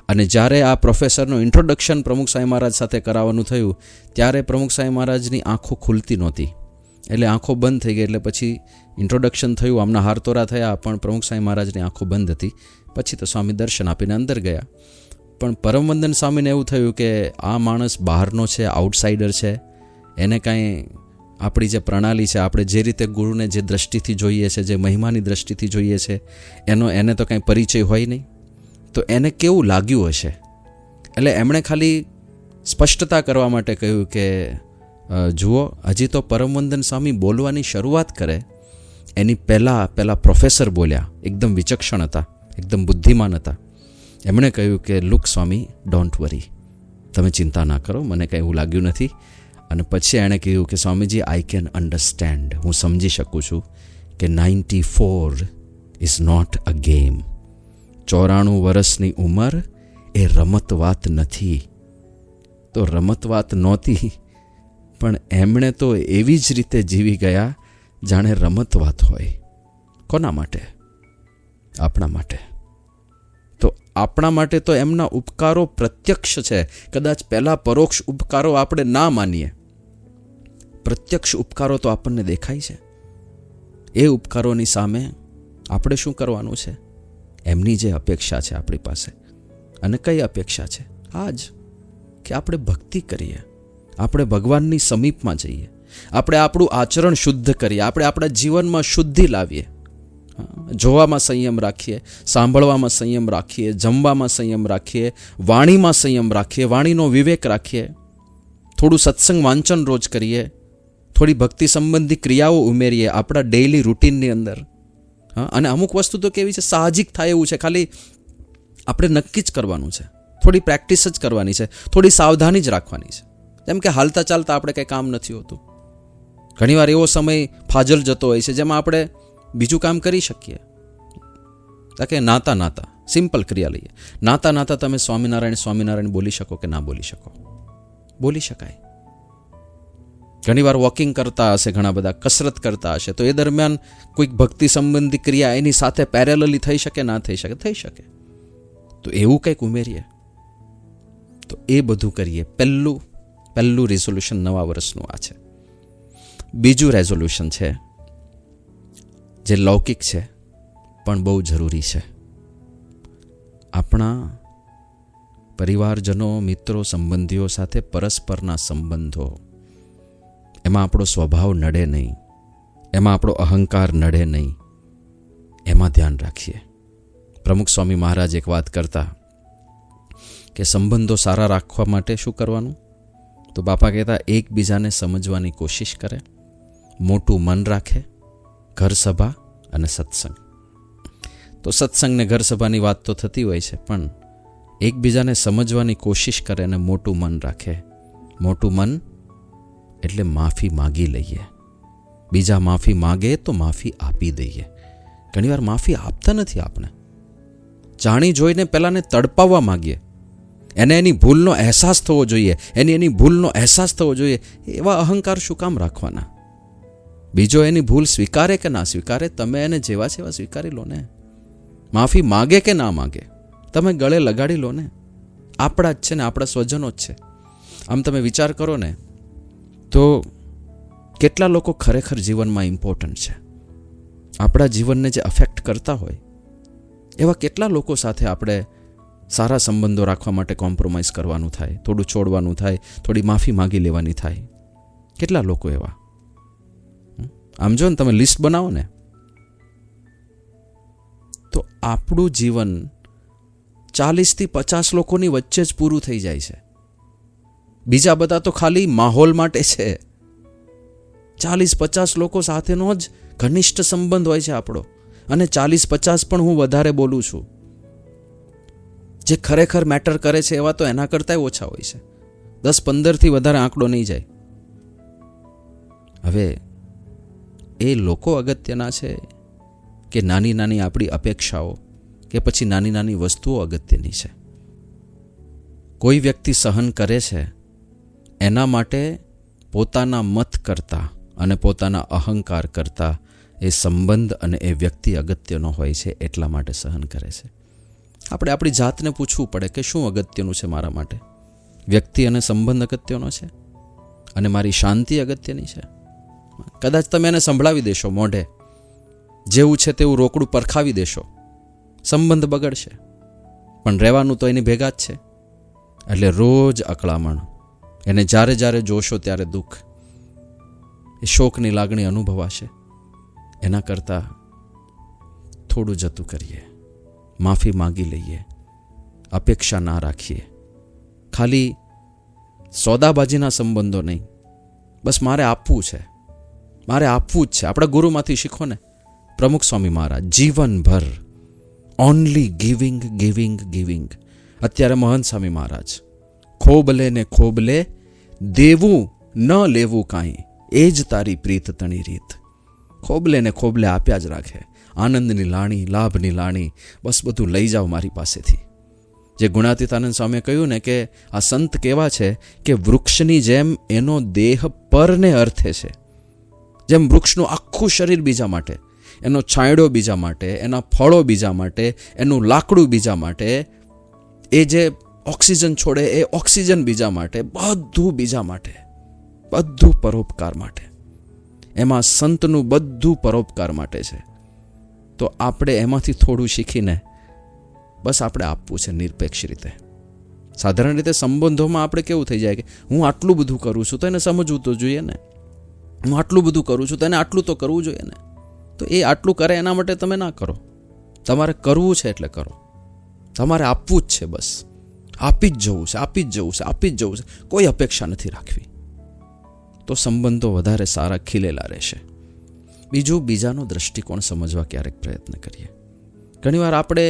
અને જ્યારે આ પ્રોફેસરનું ઇન્ટ્રોડક્શન પ્રમુખ સ્વામી મહારાજ સાથે કરાવવાનું થયું ત્યારે પ્રમુખ સ્વામી મહારાજની આંખો ખુલતી નહોતી, એટલે આંખો બંધ થઈ ગઈ. એટલે પછી ઇન્ટ્રોડક્શન થયું, આમના હારતોરા થયા, પણ પ્રમુખ સ્વામી મહારાજની આંખો બંધ હતી. પછી તો સ્વામી દર્શન આપીને અંદર ગયા. પણ પરમવંદન સ્વામીને એવું થયું કે આ માણસ બહારનો છે, આઉટસાઇડર છે, એને કાંઈ આપણી જે પ્રણાલી છે, આપણે જે રીતે ગુરુને જે દ્રષ્ટિથી જોઈએ છે, જે મહિમાની દ્રષ્ટિથી જોઈએ છે, એને તો કાંઈ પરિચય હોય નહીં. તો એને કેવું લાગ્યું હશે? એટલે એમણે ખાલી સ્પષ્ટતા કરવા માટે કહ્યું કે જુઓ, હજી તો પરમવંદન સ્વામી બોલવાની શરૂઆત કરે એની પહેલાં પ્રોફેસર બોલ્યા. એકદમ વિચક્ષણ હતા, એકદમ બુદ્ધિમાન હતા. એમણે કહ્યું કે લુક સ્વામી, ડોન્ટ વરી, તમે ચિંતા ના કરો, મને કંઈ એવું લાગ્યું નથી. અને પછી એણે કહ્યું કે સ્વામીજી, આઈ કેન અન્ડરસ્ટેન્ડ, હું સમજી શકું છું કે 94 ઇઝ નોટ અ ગેમ. 94 વર્ષની ઉંમર એ રમત વાત નથી. તો રમત વાત નહોતી, પણ એમણે તો એવી જ રીતે જીવી ગયા જાણે રમત વાત હોય. કોના માટે? આપણા માટે. તો આપણા માટે તો એમના ઉપકારો પ્રત્યક્ષ છે. કદાચ પહેલાં પરોક્ષ ઉપકારો આપણે ના માનીએ, પ્રત્યક્ષ ઉપકારો તો આપણને દેખાય છે. એ ઉપકારોની સામે આપણે શું કરવાનું છે? એમની જે અપેક્ષા છે આપણી પાસે, અને કઈ અપેક્ષા છે? આ જ કે આપણે ભક્તિ કરીએ, આપણે ભગવાનની સમીપમાં જઈએ, આપણે આપણું આચરણ શુદ્ધ કરીએ, આપણે આપણા જીવનમાં શુદ્ધિ લાવીએ, જોવામાં સંયમ રાખીએ, સાંભળવામાં સંયમ રાખીએ, જમવામાં સંયમ રાખીએ, વાણીમાં સંયમ રાખીએ, વાણીનો વિવેક રાખીએ, થોડું સત્સંગ વાંચન રોજ કરીએ, થોડી ભક્તિ સંબંધી ક્રિયાઓ ઉમેરીએ આપણા ડેઇલી રૂટીનની અંદર. અને અમુક વસ્તુ તો કેવી છે, સાહજિક થાય એવું છે, ખાલી આપણે નક્કી જ કરવાનું છે, થોડી પ્રેક્ટિસ જ કરવાની છે, થોડી સાવધાની જ રાખવાની છે. જેમ કે હાલતા ચાલતા આપણે કંઈ કામ નથી હોતું. ઘણીવાર એવો સમય ફાજલ જતો હોય છે જેમાં આપણે બીજું કામ કરી શકીએ. કે નાતા નાતા સિમ્પલ ક્રિયા લઈએ, નાતા નાતા તમે સ્વામિનારાયણ સ્વામિનારાયણ બોલી શકો કે ના બોલી શકો? બોલી શકાય. ઘણીવાર વોકિંગ કરતા હશે, ઘણા બધા કસરત કરતા હશે, તો એ દરમિયાન કોઈક ભક્તિ સંબંધી ક્રિયા એની સાથે પેરેલલી થઈ શકે, ના થઈ શકે? થઈ શકે. તો એવું કંઈક ઉમેરીએ, તો એ બધું કરીએ. પહેલું રિઝોલ્યુશન નવા વર્ષનું આ છે. બીજું રેઝોલ્યુશન છે જે લૌકિક છે પણ બહુ જરૂરી છે. આપણા પરિવારજનો, મિત્રો, સંબંધીઓ સાથે પરસ્પરના સંબંધો, એમાં આપણો સ્વભાવ નડે નહીં, એમાં આપણો અહંકાર નડે નહીં, એમાં ધ્યાન રાખીએ. પ્રમુખ સ્વામી મહારાજ એક વાત કરતા કે સંબંધો સારા રાખવા માટે શું કરવાનું? તો બાપા કહેતા એકબીજાને સમજવાની કોશિશ કરે, મોટું મન રાખે, ઘર સભા અને સત્સંગ. તો સત્સંગ ને ઘર સભાની વાત તો થતી હોય છે, પણ એકબીજાને સમજવાની કોશિશ કરે અને મોટું મન રાખે. મોટું મન એટલે માફી માગી લઈએ. બીજા માફી માગે તો માફી આપી દઈએ. ઘણીવાર માફી આપતા નથી આપણે, જાણી જોઈને પેલાને તડપાવવા માગીએ. એને એની ભૂલનો અહેસાસ થવો જોઈએ, એની ભૂલનો અહેસાસ થવો જોઈએ. એવા અહંકાર શું કામ રાખવાના? બીજો એની ભૂલ સ્વીકારે કે ના સ્વીકારે, તમે એને જેવા છે એવા સ્વીકારી લો ને. માફી માગે કે ના માગે, તમે ગળે લગાડી લો ને. આપણા જ છે ને, આપણા સ્વજનો જ છે. આમ તમે વિચાર કરો ને, તો કેટલા લોકો ખરેખર જીવનમાં ઇમ્પોર્ટન્ટ છે, આપણા જીવનને જે અફેક્ટ કરતા હોય, એવા કેટલા લોકો સાથે આપણે સારા સંબંધો રાખવા માટે કોમ્પ્રોમાઇઝ કરવાનું થાય, થોડું છોડવાનું થાય, થોડી માફી માગી લેવાની થાય. કેટલા લોકો એવા? આમ જો ને, તમે લિસ્ટ બનાવો ને, તો આપણું જીવન 40થી 50 લોકોની વચ્ચે જ પૂરું થઈ જાય છે. બીજા બધા તો ખાલી માહોલ માટે છે. 40-50 લોકો સાથેનો જ ઘનિષ્ઠ સંબંધ હોય છે આપણો. અને 40-50 પણ હું વધારે બોલું છું. જે ખરેખર મેટર કરે છે એવા તો એના કરતાંય ઓછા હોય છે. 10-15થી વધારે આંકડો નહીં જાય. હવે એ લોકો અગત્યના છે કે નાની નાની આપણી અપેક્ષાઓ, કે પછી નાની નાની વસ્તુઓ અગત્યની છે? કોઈ વ્યક્તિ સહન કરે છે એના માટે પોતાના મત કરતા અને પોતાના અહંકાર કરતા એ સંબંધ અને એ વ્યક્તિ અગત્યનો હોય છે, એટલા માટે સહન કરે છે. આપણે આપણી જાતને પૂછવું પડે કે શું અગત્યનું છે મારા માટે? વ્યક્તિ અને સંબંધ અગત્યનો છે અને મારી શાંતિ અગત્યની છે? કદાચ તમે એને સંભળાવી દેશો મોઢે, જેવું છે તેવું રોકડું પરખાવી દેશો, સંબંધ બગડશે. પણ રહેવાનું તો એની ભેગા જ છે. એટલે રોજ અકળામણ, એને જ્યારે જ્યારે જોશો ત્યારે દુઃખ, એ શોકની લાગણી અનુભવાશે. એના કરતાં થોડું જતું કરીએ, માફી માગી લઈએ, અપેક્ષા ના રાખીએ. ખાલી સોદાબાજીના સંબંધો નહીં, બસ મારે આપવું છે, મારે આપવું જ છે. આપણા ગુરુમાંથી શીખો ને, પ્રમુખ સ્વામી મહારાજ જીવનભર ઓનલી ગિવિંગ ગિવિંગ ગિવિંગ. અત્યારે મહંત સ્વામી મહારાજ ખોબલે ને ખોબલે, દેવું ન લેવું કાંઈ, એ જ તારી પ્રીત તણી રીત. ખોબલે ને ખોબલે આપ્યા જ રાખે. આનંદની લાણી, લાભની લાણી, બસ બધું લઈ જાઓ મારી પાસેથી. જે ગુણાતીતાનંદ સ્વામીએ કહ્યું ને કે આ સંત કેવા છે કે વૃક્ષની જેમ એનો દેહ પરને અર્થે છે. જેમ વૃક્ષનું આખું શરીર બીજા માટે, એનો છાંયડો બીજા માટે, એના ફળો બીજા માટે, એનું લાકડું બીજા માટે, એ જે ઓક્સિજન છોડે એ ઓક્સિજન બીજા માટે, બધું બીજા માટે, બધું પરોપકાર માટે. એમાં સંતનું બધું પરોપકાર માટે છે. તો આપણે એમાંથી થોડું શીખીને બસ આપણે આપવું છે નિરપેક્ષ રીતે. સાધારણ રીતે સંબંધોમાં આપણે કેવું થઈ જાય કે હું આટલું બધું કરું છું તો એને સમજવું તો જોઈએ ને, હું આટલું બધું કરું છું તો એને આટલું તો કરવું જોઈએ ને. તો એ આટલું કરે એના માટે તમે ના કરો. તમારે કરવું છે એટલે કરો. તમારે આપવું જ છે, બસ આપી જ જવું છે, આપી જ જવું છે, આપી જ જવું છે. કોઈ અપેક્ષા નથી રાખવી. તો સંબંધો વધારે સારા ખીલેલા રહેશે. બીજું, બીજાનો દ્રષ્ટિકોણ સમજવા ક્યારેક પ્રયત્ન કરીએ. ઘણીવાર આપણે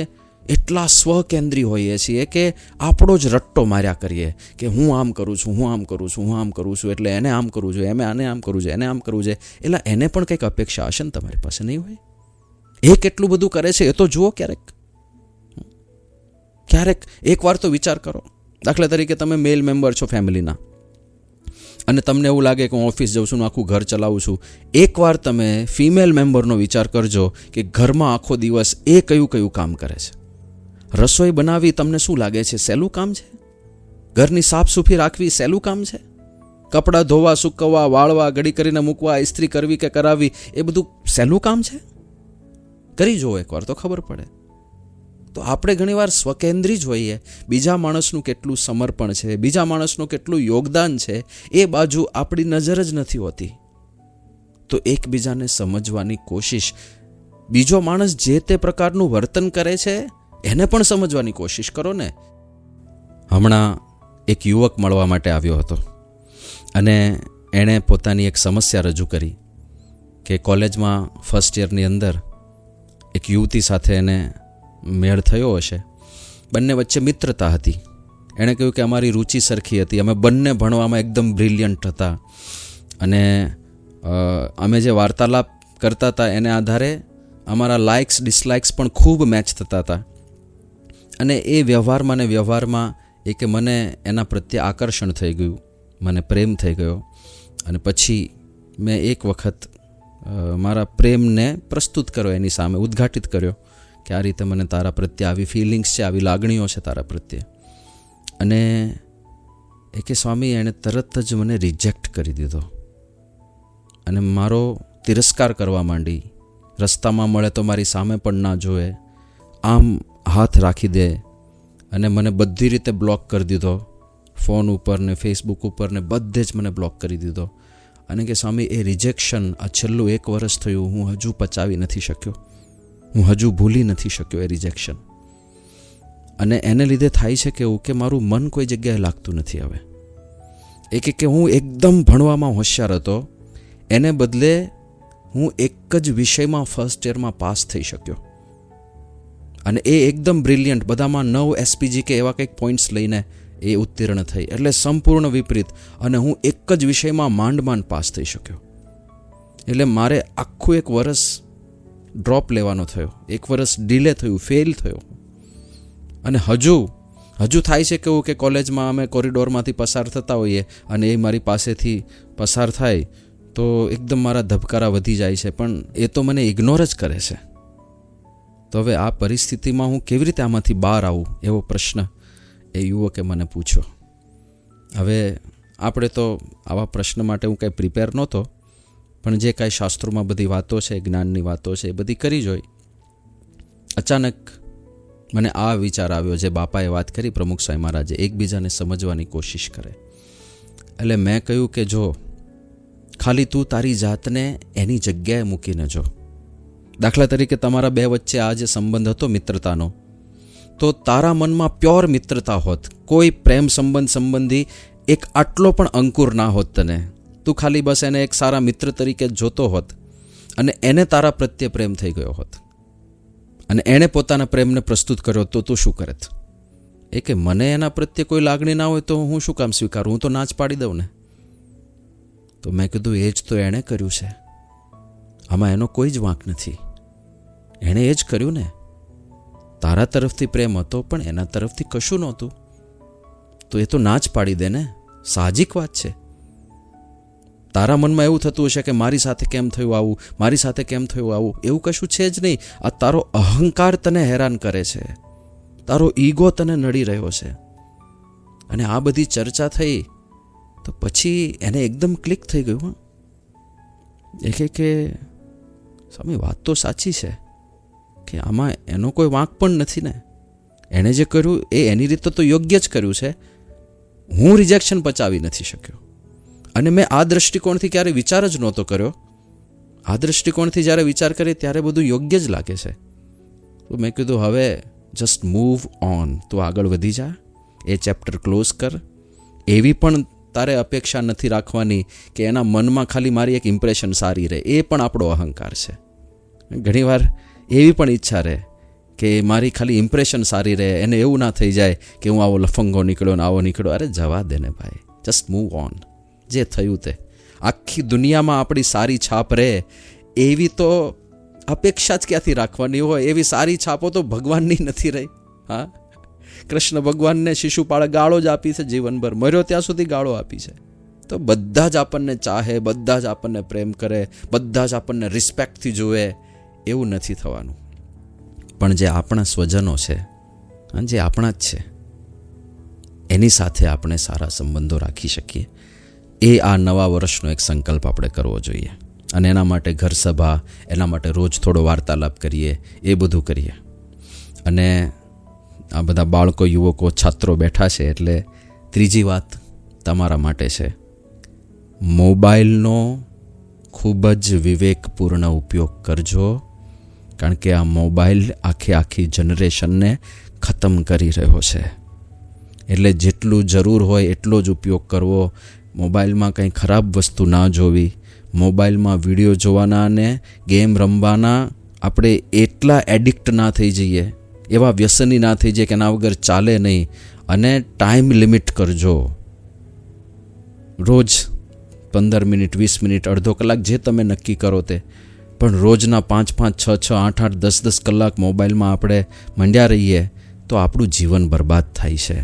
એટલા સ્વકેન્દ્રી હોઈએ છીએ કે આપણો જ રટ્ટો માર્યા કરીએ કે હું આમ કરું છું, હું આમ કરું છું, હું આમ કરું છું, એટલે એને આમ કરવું જોઈએ, એમે આને આમ કરવું જોઈએ, એને આમ કરવું જોઈએ. એટલે એને પણ કંઈક અપેક્ષા હશે ને તમારી પાસે, નહીં હોય? એ કેટલું બધું કરે છે એ તો જુઓ. ક્યારેક એકવાર તો વિચાર કરો. દાખલા તરીકે તમે મેલ મેમ્બર છો ફેમિલીના અને તમને એવું લાગે કે હું ઓફિસ જાઉં છું, આખું ઘર ચલાવું છું. એકવાર તમે ફિમેલ મેમ્બરનો વિચાર કરજો કે ઘરમાં આખો દિવસ એ કયું કયું કામ કરે છે. રસોઈ બનાવવી તમને શું લાગે છે? સહેલું કામ છે? ઘરની સાફ સૂફી રાખવી સહેલું કામ છે? કપડાં ધોવા, સૂકવવા, વાળવા, ઘડી કરીને મૂકવા, ઇસ્ત્રી કરવી કે કરાવવી, એ બધું સહેલું કામ છે? કરી જુઓ એકવાર તો ખબર પડે. તો આપણે ઘણીવાર સ્વકેન્દ્રી જ હોઈએ. બીજા માણસનું કેટલું સમર્પણ છે, બીજા માણસનું કેટલું યોગદાન છે, એ બાજુ આપણી નજર જ નથી હોતી. તો એકબીજાને સમજવાની કોશિશ, બીજો માણસ જે તે પ્રકારનું વર્તન કરે છે એને પણ સમજવાની કોશિશ કરો ને. હમણાં એક યુવક મળવા માટે આવ્યો હતો અને એણે પોતાની એક સમસ્યા રજૂ કરી કે કોલેજમાં ફર્સ્ટ યરની અંદર એક યુવતી સાથે એને મેળ થયો હશે. બંને વચ્ચે મિત્રતા હતી. એણે કહ્યું કે અમારી રુચિ સરખી હતી, અમે બંને ભણવામાં એકદમ બ્રિલિયન્ટ હતા અને અમે જે વાર્તાલાપ કરતા હતા એને આધારે અમારા લાઇક્સ ડિસલાઇક્સ પણ ખૂબ મેચ થતા હતા. અને એ વ્યવહારમાં ને વ્યવહારમાં એ કે મને એના પ્રત્યે આકર્ષણ થઈ ગયું, મને પ્રેમ થઈ ગયો. અને પછી મેં એક વખત મારા પ્રેમને પ્રસ્તુત કર્યો, એની સામે ઉદ્ઘાટિત કર્યો કે આ રીતે મને તારા પ્રત્યે આવી ફિલિંગ્સ છે, આવી લાગણીઓ છે તારા પ્રત્યે. અને એ કે સ્વામી, એણે તરત જ મને રિજેક્ટ કરી દીધો અને મારો તિરસ્કાર કરવા માંડી. રસ્તામાં મળે તો મારી સામે પણ ના જોવે, આમ હાથ રાખી દે અને મને બધી રીતે બ્લોક કરી દીધો. ફોન ઉપર ને ફેસબુક ઉપર ને બધે જ મને બ્લોક કરી દીધો. અને કે સ્વામી, એ રિજેક્શન આ છેલ્લું 1 વર્ષ થયું, હું હજુ પચાવી નથી શક્યો, હું હજુ ભૂલી નથી શક્યો એ રિજેક્શન. અને એને લીધે થાય છે કે એવું કે મારું મન કોઈ જગ્યાએ લાગતું નથી હવે. એ કે હું એકદમ ભણવામાં હોશિયાર હતો, એને બદલે હું એક જ વિષયમાં ફર્સ્ટ યરમાં પાસ થઈ શક્યો અને એ એકદમ બ્રિલિયન્ટ, બધામાં 9 SPG કે એવા કંઈક પોઈન્ટ્સ લઈને એ ઉત્તીર્ણ થઈ. એટલે સંપૂર્ણ વિપરીત. અને હું એક જ વિષયમાં માંડ પાસ થઈ શક્યો. એટલે મારે આખું 1 વર્ષ ડ્રોપ લેવાનો થયો, 1 વર્ષ ડિલે થયું, ફેલ થયો. અને હજુ થાય છે કેવું કે કોલેજમાં અમે કોરિડોરમાંથી પસાર થતા હોઈએ અને એ મારી પાસેથી પસાર થાય તો એકદમ મારા ધબકારા વધી જાય છે, પણ એ તો મને ઇગ્નોર જ કરે છે. તો હવે આ પરિસ્થિતિમાં હું કેવી રીતે આમાંથી બહાર આવું, એવો પ્રશ્ન એ યુવકે મને પૂછ્યો. હવે આપણે તો આવા પ્રશ્ન માટે હું કંઈ પ્રિપેર નહોતો, પણ જે કાંઈ શાસ્ત્રોમાં બધી વાતો છે, જ્ઞાનની વાતો છે, એ બધી કરી જોઈ. અચાનક મને આ વિચાર આવ્યો જે બાપાએ વાત કરી, પ્રમુખ સ્વામી મહારાજે, એકબીજાને સમજવાની કોશિશ કરે. એટલે મેં કહ્યું કે જો ખાલી તું તારી જાતને એની જગ્યાએ મૂકીને જો. દાખલા તરીકે તમારા 2 વચ્ચે આ જે સંબંધ હતો મિત્રતાનો, તો તારા મનમાં પ્યોર મિત્રતા હોત, કોઈ પ્રેમ સંબંધી એક આટલો પણ અંકુર ના હોત તને, તું ખાલી બસ એને એક સારા મિત્ર તરીકે જોતો હોત અને એને તારા પ્રત્યે પ્રેમ થઈ ગયો હોત અને એણે પોતાના પ્રેમને પ્રસ્તુત કર્યો, તો તું શું કરત? એ કે મને એના પ્રત્યે કોઈ લાગણી ના હોય તો હું શું કામ સ્વીકારું, હું તો ના જ પાડી દઉં ને. તો મેં કીધું એ જ તો એણે કર્યું છે, આમાં એનો કોઈ જ વાંક નથી. એણે એ જ કર્યું ને. તારા તરફથી પ્રેમ હતો પણ એના તરફથી કશું નહોતું, તો એ તો ના જ પાડી દે ને. સાહજિક વાત છે. તારા મનમાં એવું થતું હશે કે મારી સાથે કેમ થયું આવું, મારી સાથે કેમ થયું આવું. એવું કશું છે જ નહીં. આ તારો અહંકાર તને હેરાન કરે છે, તારો ઈગો તને નડી રહ્યો છે. અને આ બધી ચર્ચા થઈ તો પછી એને એકદમ ક્લિક થઈ ગયું. એ કે સ્વામી વાત તો સાચી છે કે આમાં એનો કોઈ વાંક પણ નથી ને, એણે જે કર્યું એ એની રીતે તો યોગ્ય જ કર્યું છે. હું રિજેક્શન પચાવી નથી શક્યો અને મેં આ દૃષ્ટિકોણથી ક્યારે વિચાર જ નહોતો કર્યો. આ દૃષ્ટિકોણથી જ્યારે વિચાર કરીએ ત્યારે બધું યોગ્ય જ લાગે છે. તો મેં કીધું હવે જસ્ટ મૂવ ઓન, તું આગળ વધી જા, એ ચેપ્ટર ક્લોઝ કર. એવી પણ તારે અપેક્ષા નથી રાખવાની કે એના મનમાં ખાલી મારી એક ઇમ્પ્રેશન સારી રહે. એ પણ આપણો અહંકાર છે. ઘણીવાર એવી પણ ઈચ્છા રહે કે મારી ખાલી ઇમ્પ્રેશન સારી રહે, એને એવું ના થઈ જાય કે હું આવો લફંગો નીકળ્યો ને આવો નીકળ્યો. અરે જવા દે ને ભાઈ, જસ્ટ મૂવ ઓન. જે થયું તે. આખી દુનિયામાં આપણી સારી છાપ રહે એવી તો અપેક્ષા જ ક્યાંથી રાખવાની હોય? એવી સારી છાપો તો ભગવાનની નથી રહી. હા, કૃષ્ણ ભગવાનને શિશુપાળે ગાળો જ આપી છે જીવનભર, મર્યો ત્યાં સુધી ગાળો આપી છે. તો બધા જ આપણને ચાહે, બધા જ આપણને પ્રેમ કરે, બધા જ આપણને રિસ્પેક્ટથી જુએ, એવું નથી થવાનું. પણ જે આપણા સ્વજનો છે, જે આપણા જ છે, એની સાથે આપણે સારા સંબંધો રાખી શકીએ. એ આ નવા વર્ષનો એક સંકલ્પ આપણે કરવો જોઈએ. અને એના માટે ઘર સભા, એના માટે રોજ થોડો વાર્તાલાપ કરીએ, એ બધું કરીએ. અને આ બધા બાળકો, યુવકો, છાત્રો બેઠા છે એટલે ત્રીજી વાત તમારા માટે છે. મોબાઈલનો ખૂબ જ વિવેકપૂર્ણ ઉપયોગ કરજો, કારણ કે આ મોબાઈલ આખી જનરેશનને ખતમ કરી રહ્યો છે. એટલે જેટલું જરૂર હોય એટલો જ ઉપયોગ કરવો. મોબાઈલમાં કંઈ ખરાબ વસ્તુ ના જોવી. મોબાઈલમાં વિડીયો જોવાના અને ગેમ રમવાના આપણે એટલા એડિક્ટ ના થઈ જઈએ, એવા વ્યસની ના થઈ જાય કે એના વગર ચાલે નહીં. અને ટાઈમ લિમિટ કરજો. રોજ 15 મિનિટ, 20 મિનિટ, અડધો કલાક, જે તમે નક્કી કરો તે. પણ રોજના 5-5, 6-6, 8-8, 10-10 કલાક મોબાઈલમાં આપણે મંડ્યા રહીએ તો આપણું જીવન બરબાદ થાય છે.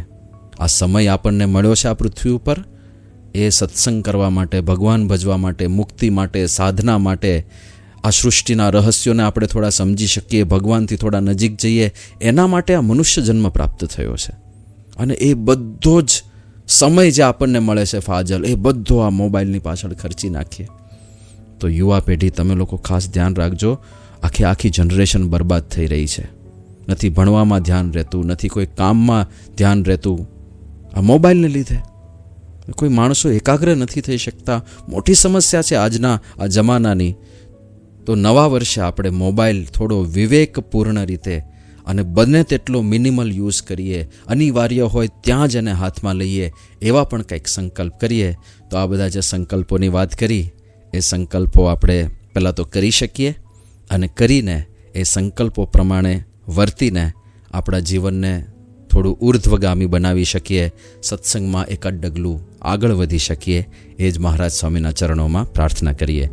આ સમય આપણને મળ્યો છે આ પૃથ્વી ઉપર, એ સત્સંગ કરવા માટે, ભગવાન ભજવા માટે, મુક્તિ માટે, સાધના માટે, આ સૃષ્ટિના રહસ્યોને આપણે થોડા સમજી શકીએ, ભગવાનથી થોડા નજીક જઈએ, એના માટે આ મનુષ્ય જન્મ પ્રાપ્ત થયો છે. અને એ બધો જ સમય જે આપણને મળે છે ફાજલ, એ બધો આ મોબાઈલની પાછળ ખર્ચી નાખીએ. તો યુવા પેઢી, તમે લોકો ખાસ ધ્યાન રાખજો. આખી જનરેશન બરબાદ થઈ રહી છે. નથી ભણવામાં ધ્યાન રહેતું, નથી કોઈ કામમાં ધ્યાન રહેતું, આ મોબાઈલને લીધે. કોઈ માણસો એકાગ્ર નથી થઈ શકતા. મોટી સમસ્યા છે આજના આ જમાનાની. તો નવા વર્ષે આપણે મોબાઈલ થોડો વિવેકપૂર્ણ રીતે અને બને તેટલો મિનિમલ યુઝ કરીએ. અનિવાર્ય હોય ત્યાં જ એને હાથમાં લઈએ, એવા પણ કંઈક સંકલ્પ કરીએ. તો આ બધા જે સંકલ્પોની વાત કરી, એ સંકલ્પો આપણે પહેલાં તો કરી શકીએ, અને કરીને એ સંકલ્પો પ્રમાણે વર્તીને આપણા જીવનને થોડું ઉર્ધ્વગામી બનાવી શકીએ, સત્સંગમાં એકાદ ડગલું આગળ વધી શકીએ. એ જ મહારાજ સ્વામીના ચરણોમાં પ્રાર્થના કરીએ.